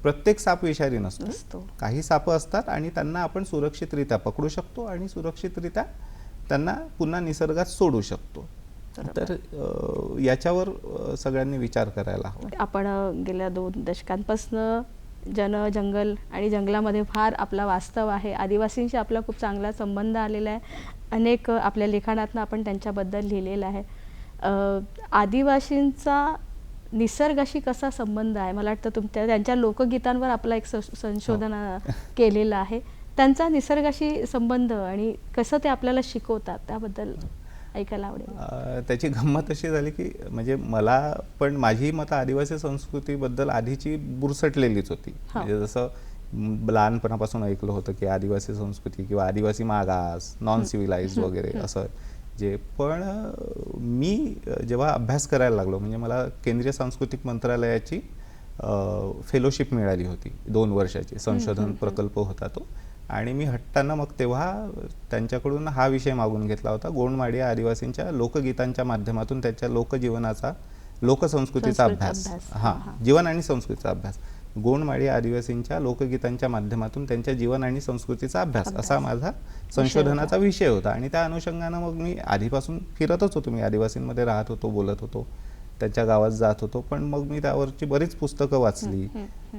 Speaker 2: प्रत्येक साप विषारी नसतो. काही साप असतात आणि त्यांना आपण सुरक्षितरित्या पकडू शकतो आणि सुरक्षितरित्या त्यांना पुन्हा निसर्गात सोडू शकतो. तर याच्यावर सगळ्यांनी विचार करायला हवा.
Speaker 1: आपण गेल्या 2 दशकांपासून जंगल आणि जंगलामध्ये फार आपला वास्तव आहे. आदिवासींशी आपला खूप चांगला संबंध आलेला आहे. अनेक आपल्या लेखनातनं आपण त्यांच्याबद्दल लिहिलेलं आहे. आदिवासींचा निसर्गाशी कसा संबंध आहे? मला वाटतं त्यांच्या लोकगीतांवर आपला एक संशोधन केलेलं आहे. त्यांचा निसर्गाशी संबंध आणि कसं ते आपल्याला शिकवतात त्याबद्दल ऐकायला आवडेल.
Speaker 2: त्याची गंमत अशी झाली की म्हणजे मला पण माझी मतं आदिवासी संस्कृतीबद्दल आधीची बुरसटलेलीच होती. म्हणजे जसं लहानपणापासून ऐकलं होतं की आदिवासी संस्कृती किंवा आदिवासी मागास, नॉन सिव्हिलाइज वगैरे असं जे. पण मी जेव्हा अभ्यास करायला लागलो, म्हणजे मला केंद्रीय सांस्कृतिक मंत्रालयाची फेलोशिप मिळाली होती 2 वर्षाची, संशोधन प्रकल्प होता तो. आणि मी हट्टानं मग तेव्हा त्यांच्याकडून हा विषय मागून घेतला होता, गोंडमाडी आदिवासींच्या लोकगीतांच्या माध्यमातून त्यांच्या लोकजीवनाचा, लोकसंस्कृतीचा अभ्यास, जीवन आणि संस्कृतीचा अभ्यास, गोंडमाडी आदिवासींच्या लोकगीतांच्या माध्यमातून त्यांच्या जीवन आणि संस्कृतीचा अभ्यास असा माझा संशोधनाचा विषय होता. आणि त्या अनुषंगानं मग मी आधीपासून फिरतच होतो, मी आदिवासींमध्ये राहत होतो, बोलत होतो, त्यांच्या गावात जात होतो, पण मग मी त्यावरची बरीच पुस्तकं वाचली.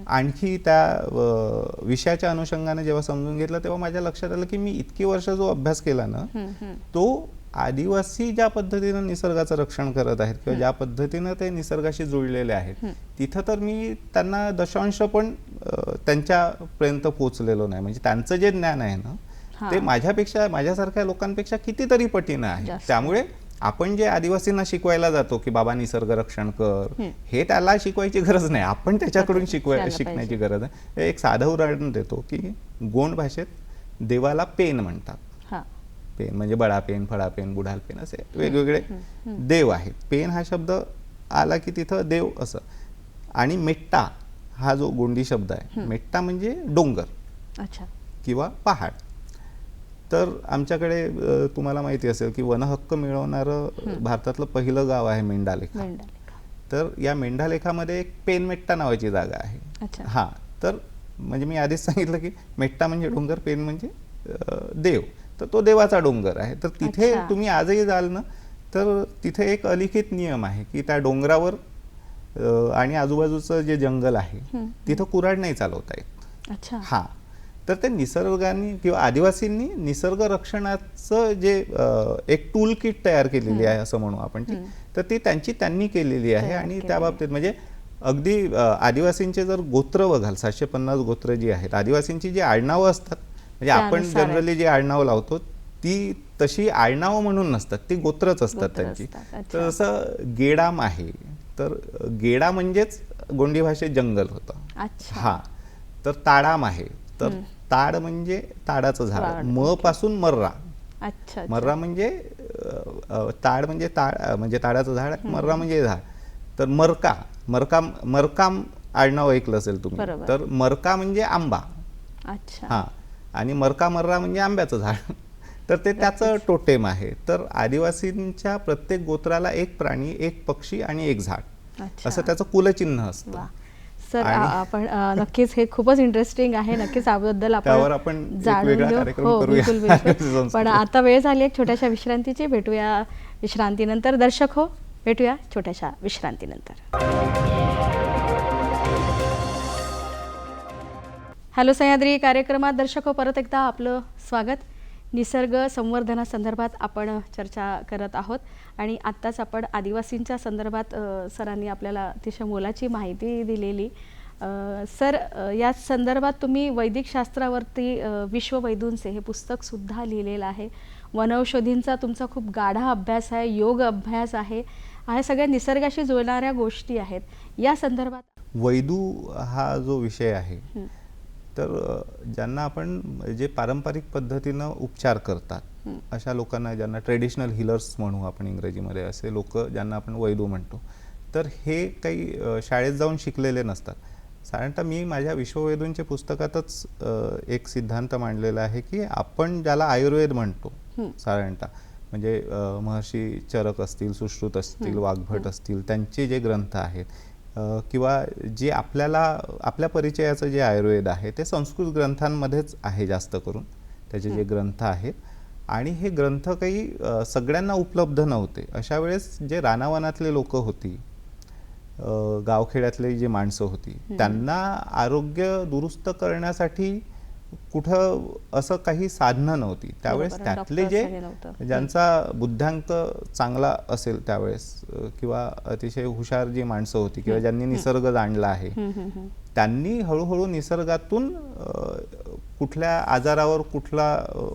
Speaker 2: आणखी त्या विषयाच्या अनुषंगाने जेव्हा समजून घेतलं तेव्हा माझ्या लक्षात आलं की मी इतकी वर्ष जो अभ्यास केला ना, तो आदिवासी ज्या पद्धतीनं निसर्गाचं रक्षण करत आहेत किंवा ज्या पद्धतीनं ते निसर्गाशी जुळलेले आहेत, तिथं तर मी त्यांना दशांश पण त्यांच्यापर्यंत पोहोचलेलो नाही. म्हणजे त्यांचं जे ज्ञान आहे ना, ते माझ्यासारख्या लोकांपेक्षा कितीतरी पटीनं आहे. त्यामुळे आपण जे आदिवासींना शिकवायला जातो की बाबा निसर्ग रक्षण कर, हे त्याला शिकवायची गरज नाही, आपण त्याच्याकडून शिकण्याची गरज आहे. एक साधं उदाहरण देतो की गोंड भाषेत देवाला पेन म्हणतात. पेन म्हणजे बडा पेन, फळा पेन, बुढाल पेन, असे वेगवेगळे देव आहेत. पेन हा शब्द आला की तिथं देव असं. आणि मेट्टा हा जो गोंडी शब्द आहे, मेट्टा म्हणजे डोंगर किंवा पहाड. तर आमच्याकडे तुम्हाला माहिती असेल की वनहक्क मिळवणारं भारतातलं पहिलं गाव आहे मेंढालेखा. तर या मेंढालेखामध्ये एक पेनमेट्टा नावाची जागा आहे. तर म्हणजे मी आधीच सांगितलं की मेट्टा म्हणजे डोंगर, पेन म्हणजे देव, तर तो देवाचा डोंगर आहे. तर तिथे तुम्ही आजही जाल ना, तर तिथे एक अलिखित नियम आहे की त्या डोंगरावर आणि आजूबाजूचं जे जंगल आहे तिथं कुऱ्हाड नाही चालवता येत. तर ते निसर्गाने किंवा आदिवासींनी निसर्ग रक्षणाचं जे एक टूल किट तयार केलेली आहे असं म्हणू आपण, तर ती त्यांनी केलेली आहे. आणि त्या बाबतीत म्हणजे अगदी आदिवासींचे जर गोत्र बघाल, 750 गोत्र जी आहेत, आदिवासींची जी आडनावं असतात, म्हणजे आपण जनरली जी आडनावं लावतो ती तशी आडनावं म्हणून नसतात, ती गोत्रच असतात त्यांची. तर जसं गेडाम आहे, तर गेडा म्हणजेच गोंडी भाषेत जंगल होतं. तर ताडाम आहे, तर ताड म्हणजे ताडाचं झाड, म पासून मर्रा. मर्रा म्हणजे ताड म्हणजे ताडाचं झाड, मर्रा म्हणजे झाड. तर मरकाम आडनाव ऐकलं असेल तुम्ही, तर मरका म्हणजे आंबा. आणि मर्रा म्हणजे आंब्याचं झाड. तर ते त्याचं टोटेम आहे. तर आदिवासींच्या प्रत्येक गोत्राला एक प्राणी, एक पक्षी आणि एक झाड असं त्याचं कुलचिन्ह असतं.
Speaker 1: सर, आपण नक्कीच, हे खूपच इंटरेस्टिंग आहे, नक्कीच त्याबद्दल आपण जाणून घेऊ. बिलकुल. पण आता वेळ झाली एक छोट्याशा विश्रांतीची. भेटूया विश्रांतीनंतर. दर्शक हो, भेटूया छोट्याशा विश्रांतीनंतर. हॅलो सह्याद्री कार्यक्रमात दर्शक हो, परत एकदा आपलं स्वागत. निसर्ग संवर्धनासंदर्भात आपण चर्चा करत आहोत आणि आत्ताच आपण आदिवासींच्या संदर्भात सरांनी आपल्याला अतिशय मोलाची माहिती दिलेली. सर, या संदर्भात तुम्ही वैदिक शास्त्रावरती विश्ववैदूंचे हे पुस्तकसुद्धा लिहिलेलं आहे. वनौषधींचा तुमचा खूप गाढा अभ्यास आहे, योग अभ्यास आहे, ह्या सगळ्या निसर्गाशी जुळणाऱ्या गोष्टी आहेत. या संदर्भात
Speaker 2: वैदू हा जो विषय आहे, तर ज्यांना आपण जे पारंपरिक पद्धतीनं उपचार करतात अशा लोकांना, ज्यांना ट्रेडिशनल हिलर्स म्हणू आपण इंग्रजीमध्ये, असे लोक ज्यांना आपण वैदू म्हणतो, तर हे काही शाळेत जाऊन शिकलेले नसतात. साधारणतः मी माझ्या विश्ववैदूंच्या पुस्तकातच एक सिद्धांत मांडलेला आहे की आपण ज्याला आयुर्वेद म्हणतो साधारणतः, म्हणजे महर्षी चरक असतील, सुश्रुत असतील, वाग्भट असतील, त्यांचे जे ग्रंथ आहेत किंवा जे आपल्या परिचयाचं जे आयुर्वेद आहे ते संस्कृत ग्रंथांमध्येच आहे जास्त करून, त्याचे जे ग्रंथ आहेत. आणि हे ग्रंथ काही सगळ्यांना उपलब्ध नव्हते. अशा वेळेस जे रानावनातले लोक होती, गावखेड्यातले जे माणसं होती, त्यांना आरोग्य दुरुस्त करण्यासाठी कुठं असं काही साधनं नव्हती त्यावेळेस. त्यातले जे ज्यांचा बुद्ध्यांक चांगला असेल त्यावेळेस किंवा अतिशय हुशार जी माणसं होती किंवा ज्यांनी निसर्ग जाणला आहे, त्यांनी हळूहळू निसर्गातून कुठल्या आजारावर कुठला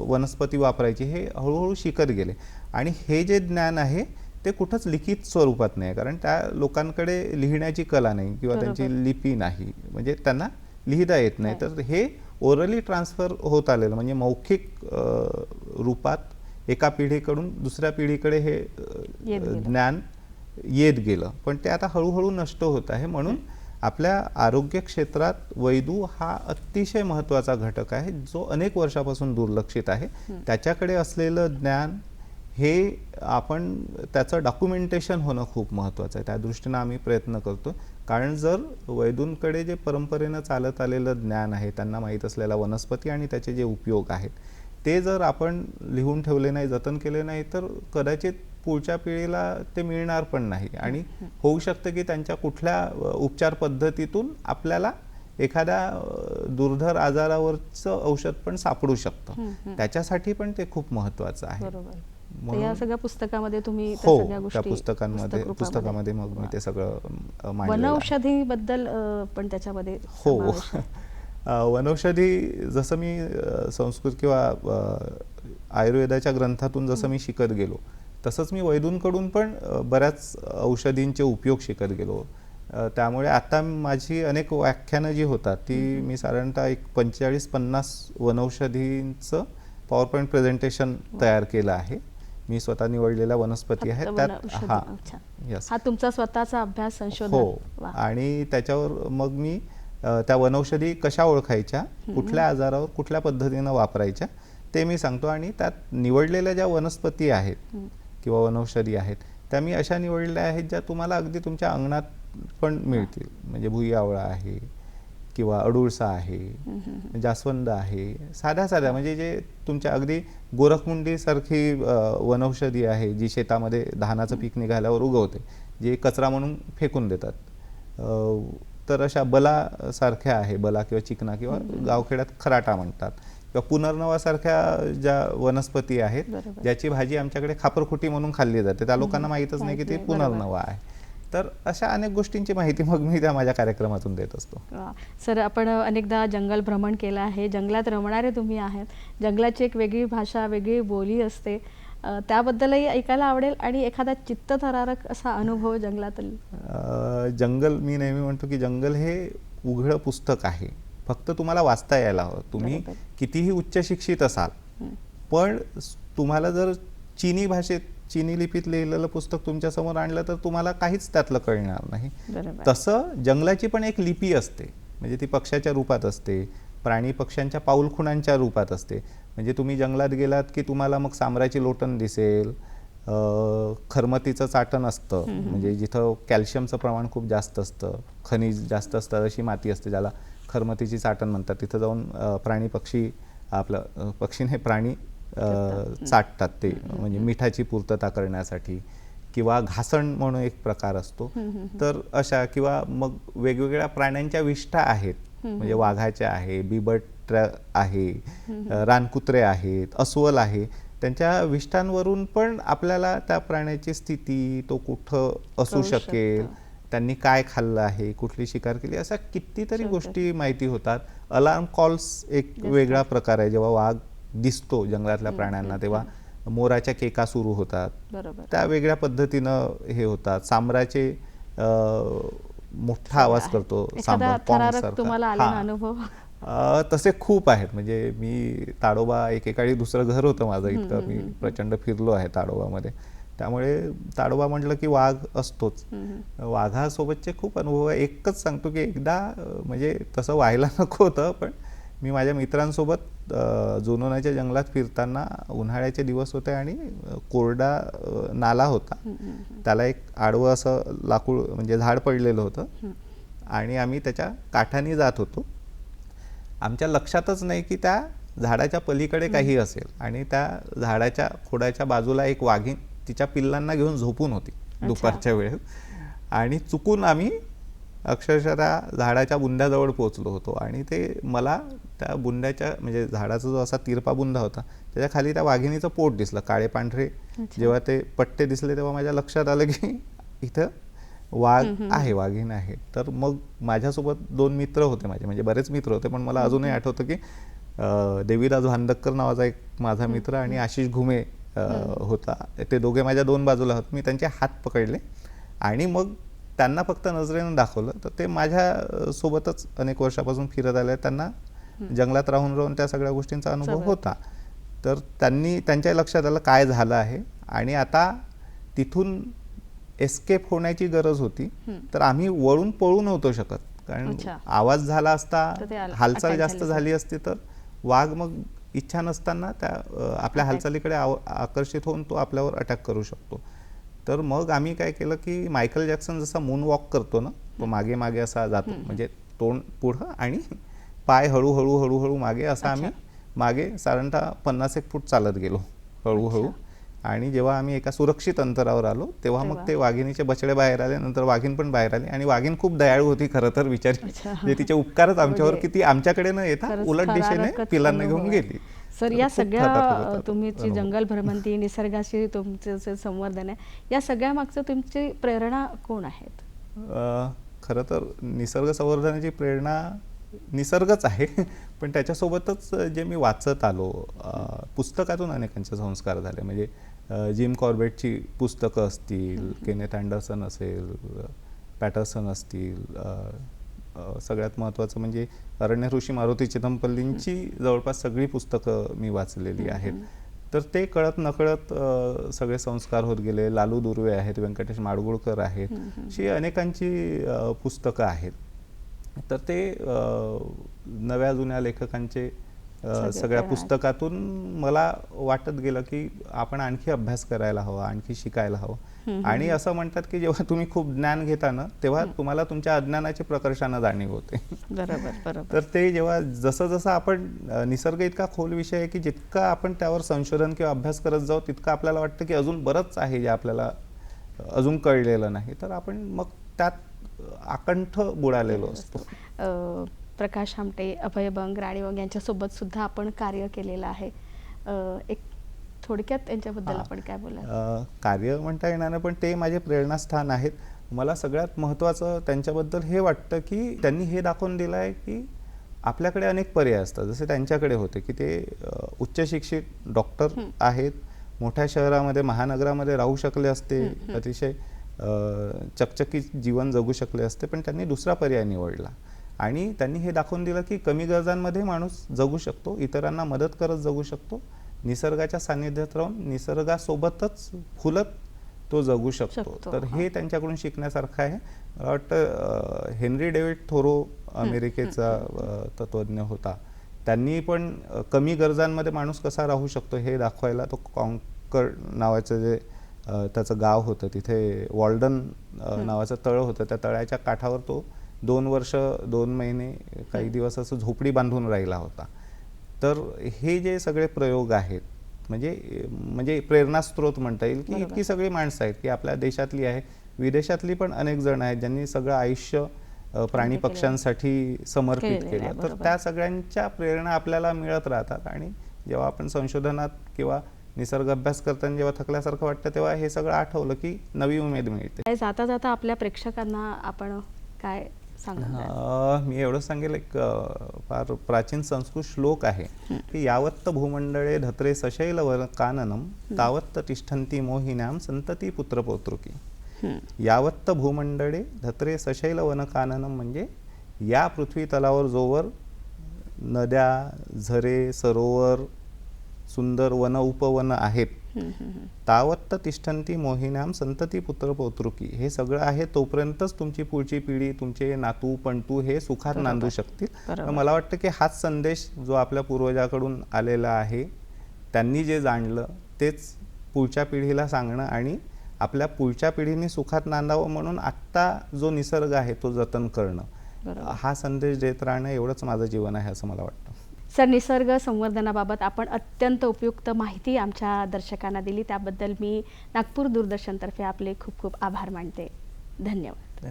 Speaker 2: वनस्पती वापरायची हे हळूहळू शिकत गेले. आणि हे जे ज्ञान आहे ते कुठंच लिखित स्वरूपात नाही, कारण त्या लोकांकडे लिहिण्याची कला नाही किंवा त्यांची लिपी नाही, म्हणजे त्यांना लिहिता येत नाही. तर हे ओरली ट्रान्सफर होत आलेलं, म्हणजे मौखिक रूपात एका पिढीकडून दुसऱ्या पिढीकडे हे ज्ञान येत गेलं. पण ते आता हळूहळू नष्ट होत आहे. म्हणून आपल्या आरोग्य क्षेत्रात वैदू हा अतिशय महत्त्वाचा घटक आहे, जो अनेक वर्षापासून दुर्लक्षित आहे. त्याच्याकडे असलेलं ज्ञान हे आपण त्याचं डॉक्युमेंटेशन होणं खूप महत्त्वाचं आहे. त्या दृष्टीनं आम्ही प्रयत्न करतो. कारण जर वैदूंकडे जे परंपरेनं चालत आलेलं ज्ञान आहे, त्यांना माहीत असलेला वनस्पती आणि त्याचे जे उपयोग आहेत, ते जर आपण लिहून ठेवले नाही, जतन केले नाही, तर कदाचित पुढच्या पिढीला ते मिळणार पण नाही. आणि होऊ शकतं की त्यांच्या कुठल्या उपचार पद्धतीतून आपल्याला एखाद्या दुर्धर आजारावरचं औषध पण सापडू शकतं. त्याच्यासाठी पण ते खूप महत्त्वाचं आहे.
Speaker 1: बरोबर. तर या सगळ्या पुस्तकामध्ये तुम्ही त्या
Speaker 2: हो,
Speaker 1: सगळ्या
Speaker 2: त्या
Speaker 1: गोष्टी
Speaker 2: पुस्तकामध्ये मग मी ते सगळं मांडलेलं आहे.
Speaker 1: वनौषधीबद्दल पण त्याच्यामध्ये
Speaker 2: हो.
Speaker 1: समावेश आहे.
Speaker 2: वनौषधी जसं मी संस्कृत किंवा आयुर्वेदाच्या ग्रंथातून जसं मी शिकत गेलो, तसंच मी वैदूंकडून पण बऱ्याच औषधींचे उपयोग शिकत गेलो. त्यामुळे आता माझी अनेक व्याख्यानं जी होतात ती मी साधारणतः एक 45-50 वनौषधींचं पॉवर पॉईंट प्रेझेंटेशन तयार केलं आहे. मी स्वतः निवडलेल्या वनस्पती आहेत त्यात.
Speaker 1: अच्छा. हा तुमचा स्वतःचा अभ्यास, संशोधन.
Speaker 2: हो. आणि त्याच्यावर मग मी त्या वनौषधी कशा ओळखायच्या, कुठल्या आजारावर कुठल्या पद्धतीनं वापरायच्या ते मी सांगतो. आणि त्यात निवडलेल्या ज्या वनस्पती आहेत किंवा वनौषधी आहेत, त्या मी अशा निवडलेल्या आहेत ज्या तुम्हाला अगदी तुमच्या अंगणात पण मिळतील. म्हणजे भुईआवळा आहे किंवा अडुळसा आहे, जास्वंद आहे, साध्या साध्या म्हणजे जे तुमच्या अगदी गोरखमुंडी सारखी वनौषधी आहे जी शेतामध्ये धानाचं पीक निघाल्यावर उगवते, जे कचरा म्हणून फेकून देतात. तर अशा बला सारख्या आहे, बला किंवा चिकना किंवा गावखेड्यात खराटा म्हणतात, किंवा पुनर्नवासारख्या ज्या वनस्पती आहेत ज्याची भाजी आमच्याकडे खापरखुटी म्हणून खाल्ली जाते, त्या लोकांना माहीतच नाही की ते पुनर्नवा आहे. तर अशा अनेक गोष्टींची माहिती मग मी त्या माझ्या कार्यक्रमातून देत असतो.
Speaker 1: सर, आपण अनेकदा जंगल भ्रमण केलं आहे, जंगलात रमणारे तुम्ही आहात. जंगलाची एक वेगळी भाषा, वेगळी बोली असते, त्याबद्दलही ऐकायला आवडेल. आणि एखादा चित्तथरारक असा अनुभव जंगलातील?
Speaker 2: जंगल, मी नेहमी म्हणतो की जंगल हे उघडं पुस्तक आहे, फक्त तुम्हाला वाचता यायला हवं. तुम्ही कितीही उच्च शिक्षित असाल, पण तुम्हाला जर चीनी भाषेत, चीनी लिपीत लिहिलेलं पुस्तक तुमच्या समोर आणलं तर तुम्हाला काहीच त्यातलं कळणार नाही. तसं जंगलाची पण एक लिपी असते, म्हणजे ती पक्ष्याच्या रूपात असते, प्राणी पक्ष्यांच्या पाऊलखुणांच्या रूपात असते. म्हणजे तुम्ही जंगलात गेलात की तुम्हाला मग सांबराची लोटण दिसेल, खरमतीचं चाटण असतं, म्हणजे जिथं कॅल्शियमचं प्रमाण खूप जास्त असतं, खनिज जास्त असतं, अशी माती असते ज्याला खरमतीची चाटण म्हणतात. तिथं जाऊन प्राणी पक्षी, आपलं पक्षीने प्राणी चाटतात ते, म्हणजे मिठाची पूर्तता करण्यासाठी. किंवा घासण म्हणून एक प्रकार असतो. तर अशा, किंवा मग वेगवेगळ्या प्राण्यांच्या विष्ठा आहेत, म्हणजे वाघाच्या आहे, बिबट आहे, रानकुत्रे आहेत, अस्वल आहे. त्यांच्या विष्ठांवरून पण आपल्याला त्या प्राण्याची स्थिती, तो कुठं असू शकेल, त्यांनी काय खाल्लं आहे, कुठली शिकार केली, अशा कितीतरी गोष्टी माहिती होतात. अलार्म कॉल्स एक वेगळा प्रकार आहे. जेव्हा वाघ दिसतो जंगलातल्या प्राण्यांना तेव्हा मोराच्या केका सुरू होतात, त्या वेगळ्या पद्धतीनं हे होतात. सांबराचे मोठा आवाज करतो, तसे खूप आहेत. म्हणजे मी ताडोबा, एकेकाळी दुसरं घर होतं माझं, इतकं मी प्रचंड फिरलो आहे ताडोबामध्ये. त्यामुळे ताडोबा म्हटलं की वाघ असतोच. वाघासोबतचे खूप अनुभव आहे. एकच सांगतो की एकदा, म्हणजे तसं व्हायला नको होतं, पण मी माझ्या मित्रांसोबत जुनोनाच्या जंगलात फिरताना, उन्हाळ्याचे दिवस होते आणि कोरडा नाला होता, त्याला एक आडवं असं लाकूड म्हणजे झाड पडलेलं होतं, आणि आम्ही त्याच्या काठाने जात होतो. आमच्या लक्षातच नाही की त्या झाडाच्या पलीकडे काही असेल, आणि त्या झाडाच्या खोडाच्या बाजूला एक वाघीण तिच्या पिल्लांना घेऊन झोपून होती दुपारच्या वेळेत. आणि चुकून आम्ही अक्षरशः त्या झाडाच्या बुंद्याजवळ पोहोचलो होतो, आणि ते मला त्या बुंद्याच्या, म्हणजे झाडाचा जो असा तिरपा बुंदा होता त्याच्या खाली त्या वाघिणीचं पोट दिसलं, काळे पांढरे. जेव्हा ते पट्टे दिसले तेव्हा माझ्या लक्षात आलं की इथं वाघ आहे, वाघीण आहे. तर मग माझ्यासोबत 2 मित्र होते माझे, म्हणजे बरेच मित्र होते, पण मला अजूनही आठवतं की देवीदास भांदक्कर नावाचा एक माझा मित्र आणि आशिष घुमे होता. ते दोघे माझ्या 2 बाजूला होते. मी त्यांचे हात पकडले आणि मग त्यांना फक्त नजरेनं दाखवलं. तर ते माझ्या सोबतच अनेक वर्षापासून फिरत आले, त्यांना जंगलात राहून त्या सगळ्या गोष्टींचा अनुभव होता. तर त्यांच्या लक्षात आलं काय झालं आहे, आणि आता तिथून एस्केप होण्याची गरज होती. तर आम्ही वळून पळू नव्हतो शकत, कारण
Speaker 1: अच्छा.
Speaker 2: आवाज झाला असता,
Speaker 1: तर ते
Speaker 2: हालचाल
Speaker 1: attack
Speaker 2: जास्त
Speaker 1: झाले
Speaker 2: झाली असती तर वाघ मग इच्छा नसताना त्या आपल्या
Speaker 1: Attack.
Speaker 2: हालचालीकडे आकर्षित होऊन तो आपल्यावर अटॅक करू शकतो. तर मग आम्ही काय केलं की मायकल जॅक्सन जसा मून वॉक करतो ना, तो मागे मागे असा जातो, म्हणजे तोंड पुढं आणि पाय हळूहळू हळूहळू मागे, असा आम्ही मागे साधारणतः 50 फूट चालत गेलो हळूहळू. आणि जेव्हा आम्ही एका सुरक्षित अंतरावर आलो तेव्हा मग ते वाघिणीचे बछडे बाहेर आले, नंतर वाघीण पण बाहेर आली. आणि वाघीण खूप दयाळू होती खरं तर, बिचारी. म्हणजे तिचे उपकारच आमच्यावर की ती आमच्याकडे न येता
Speaker 1: खरंच
Speaker 2: उलट दिशेने
Speaker 1: थरारकच
Speaker 2: पिलांना
Speaker 1: अनुभव
Speaker 2: घेऊन
Speaker 1: आहे.
Speaker 2: गेली.
Speaker 1: सर,
Speaker 2: तर
Speaker 1: या
Speaker 2: खूप थरारक
Speaker 1: सगळ्या
Speaker 2: होता
Speaker 1: तुमची
Speaker 2: अनुभव.
Speaker 1: जंगल भ्रमंती, निसर्गाशी तुमचं जे संवर्धन आहे, या सगळ्या मागचं तुमची प्रेरणा कोण आहेत?
Speaker 2: खरं तर निसर्ग संवर्धनाची प्रेरणा निसर्गच आहे, पण त्याच्यासोबतच जे मी वाचत आलो, पुस्तकातून अनेकांचे संस्कार झाले. म्हणजे जिम कॉर्बेटची पुस्तकं असतील, केनेथ अँडरसन असेल, पॅटरसन असतील, सगळ्यात महत्त्वाचं म्हणजे अरण्य ऋषी मारुती चिदंपल्लींची जवळपास सगळी पुस्तकं मी वाचलेली आहेत. तर ते कळत नकळत सगळे संस्कार होत गेले. लालू दुर्वे आहेत, व्यंकटेश माडगुळकर आहेत, अशी अनेकांची पुस्तकं आहेत. तर ते नव्या जुन्या लेखकांचे सगळ्या पुस्तकातून मला वाटत गेलं की आपण आणखी अभ्यास करायला हवा, आणखी शिकायला हवं. आणि असं म्हणतात की जेव्हा तुम्ही खूप ज्ञान घेता ना, तेव्हा तुम्हाला तुमच्या अज्ञानाची प्रकर्षानं जाणीव होते.
Speaker 1: बरोबर, बरोबर.
Speaker 2: तर ते जेव्हा जसं जसं आपण निसर्ग इतका खोल विषय आहे की जितकं आपण त्यावर संशोधन किंवा अभ्यास करत जाऊ, तितकं आपल्याला वाटतं की अजून बरंच आहे जे आपल्याला अजून कळलेलं नाही. तर आपण मग त्यात आकंठ बुडालेलो असतो.
Speaker 1: प्रकाश आमटे, अभय बंग, राणी बंग यांच्यासोबत सुद्धा आपण कार्य केलेलं आहे. एक थोडक्यात त्यांच्याबद्दल आपण काय बोलाल?
Speaker 2: कार्य म्हणता येणार नाही, पण ते माझे प्रेरणास्थान आहेत. मला सगळ्यात महत्त्वाचं त्यांच्याबद्दल हे वाटतं की त्यांनी हे दाखवून दिलं आहे की आपल्याकडे अनेक पर्याय असतात. जसे त्यांच्याकडे होते की ते उच्च शिक्षित डॉक्टर आहेत, मोठ्या शहरामध्ये महानगरामध्ये राहू शकले असते, अतिशय चकचकीत जीवन जगू शकले असते, पण त्यांनी दुसरा पर्याय निवडला. आणि त्यांनी हे दाखवून दिलं की कमी गरजांमध्ये माणूस जगू शकतो, इतरांना मदत करत जगू शकतो, निसर्गाच्या सानिध्यात राहून निसर्गासोबतच फुलत तो जगू शकतो. तर हे त्यांच्याकडून शिकण्यासारखं आहे. मला वाटतं हेनरी डेव्हिड थोरो अमेरिकेचा तत्त्वज्ञ होता, त्यांनी पण कमी गरजांमध्ये माणूस कसा राहू शकतो हे दाखवायला तो कॉन्कर्ड नावाचं जे त्याचं गाव होतं, तिथे वॉल्डन नावाचं तळ होतं, त्या तळ्याच्या काठावर तो 2 वर्ष 2 महिने काही दिवस असं झोपडी बांधून राहिला होता. तर हे जे सगळे प्रयोग आहेत, म्हणजे प्रेरणास्त्रोत म्हणता येईल की इतकी सगळी माणसं आहेत की आपल्या देशातली आहे, विदेशातली पण अनेक जण आहेत ज्यांनी सगळं आयुष्य प्राणी पक्ष्यांसाठी समर्पित केलं. तर त्या सगळ्यांच्या प्रेरणा आपल्याला मिळत राहतात. आणि जेव्हा आपण संशोधनात किंवा निसर्ग अभ्यास करताना जेव्हा थकल्यासारखं वाटतं, तेव्हा हे सगळं आठवलं की नवी उमेद मिळते.
Speaker 1: जाता जाता आपल्या प्रेक्षकांना आपण काय सांगणार?
Speaker 2: मी एवढं सांगेल, एक फार प्राचीन संस्कृत श्लोक आहे की यावत्त भूमंडळे धत्रे सशैल वन काननम तावत्त तिष्ठन्ति मोहिन्याम संतती पुत्रपौत्रुकी. यावत्त भूमंडळे धत्रे सशैल वन काननम म्हणजे या पृथ्वी तलावर जोवर नद्या, झरे, सरोवर, सुंदर वन उपवन आहेत, तावत्त तिष्ठन्ति मोहिन्याम संतती पुत्र पौत्रुकी, हे सगळं आहे तोपर्यंतच तुमची पुढची पिढी, तुमचे नातू पणतू हे सुखात नांदू शकतील. तर मला वाटतं की हाच संदेश जो आपल्या पूर्वजाकडून आलेला आहे, त्यांनी जे जाणलं तेच पुढच्या पिढीला सांगणं आणि आपल्या पुढच्या पिढीने सुखात नांदावं म्हणून आत्ता जो निसर्ग आहे तो जतन करणं, हा संदेश देत राहणं एवढंच माझं जीवन आहे असं मला वाटतं.
Speaker 1: सर, निसर्ग संवर्धनाबाबत आपण अत्यंत उपयुक्त माहिती आमच्या दर्शकांना दिली, त्याबद्दल मी नागपूर दूरदर्शनतर्फे आपले खूप खूप आभार मानते. धन्यवाद.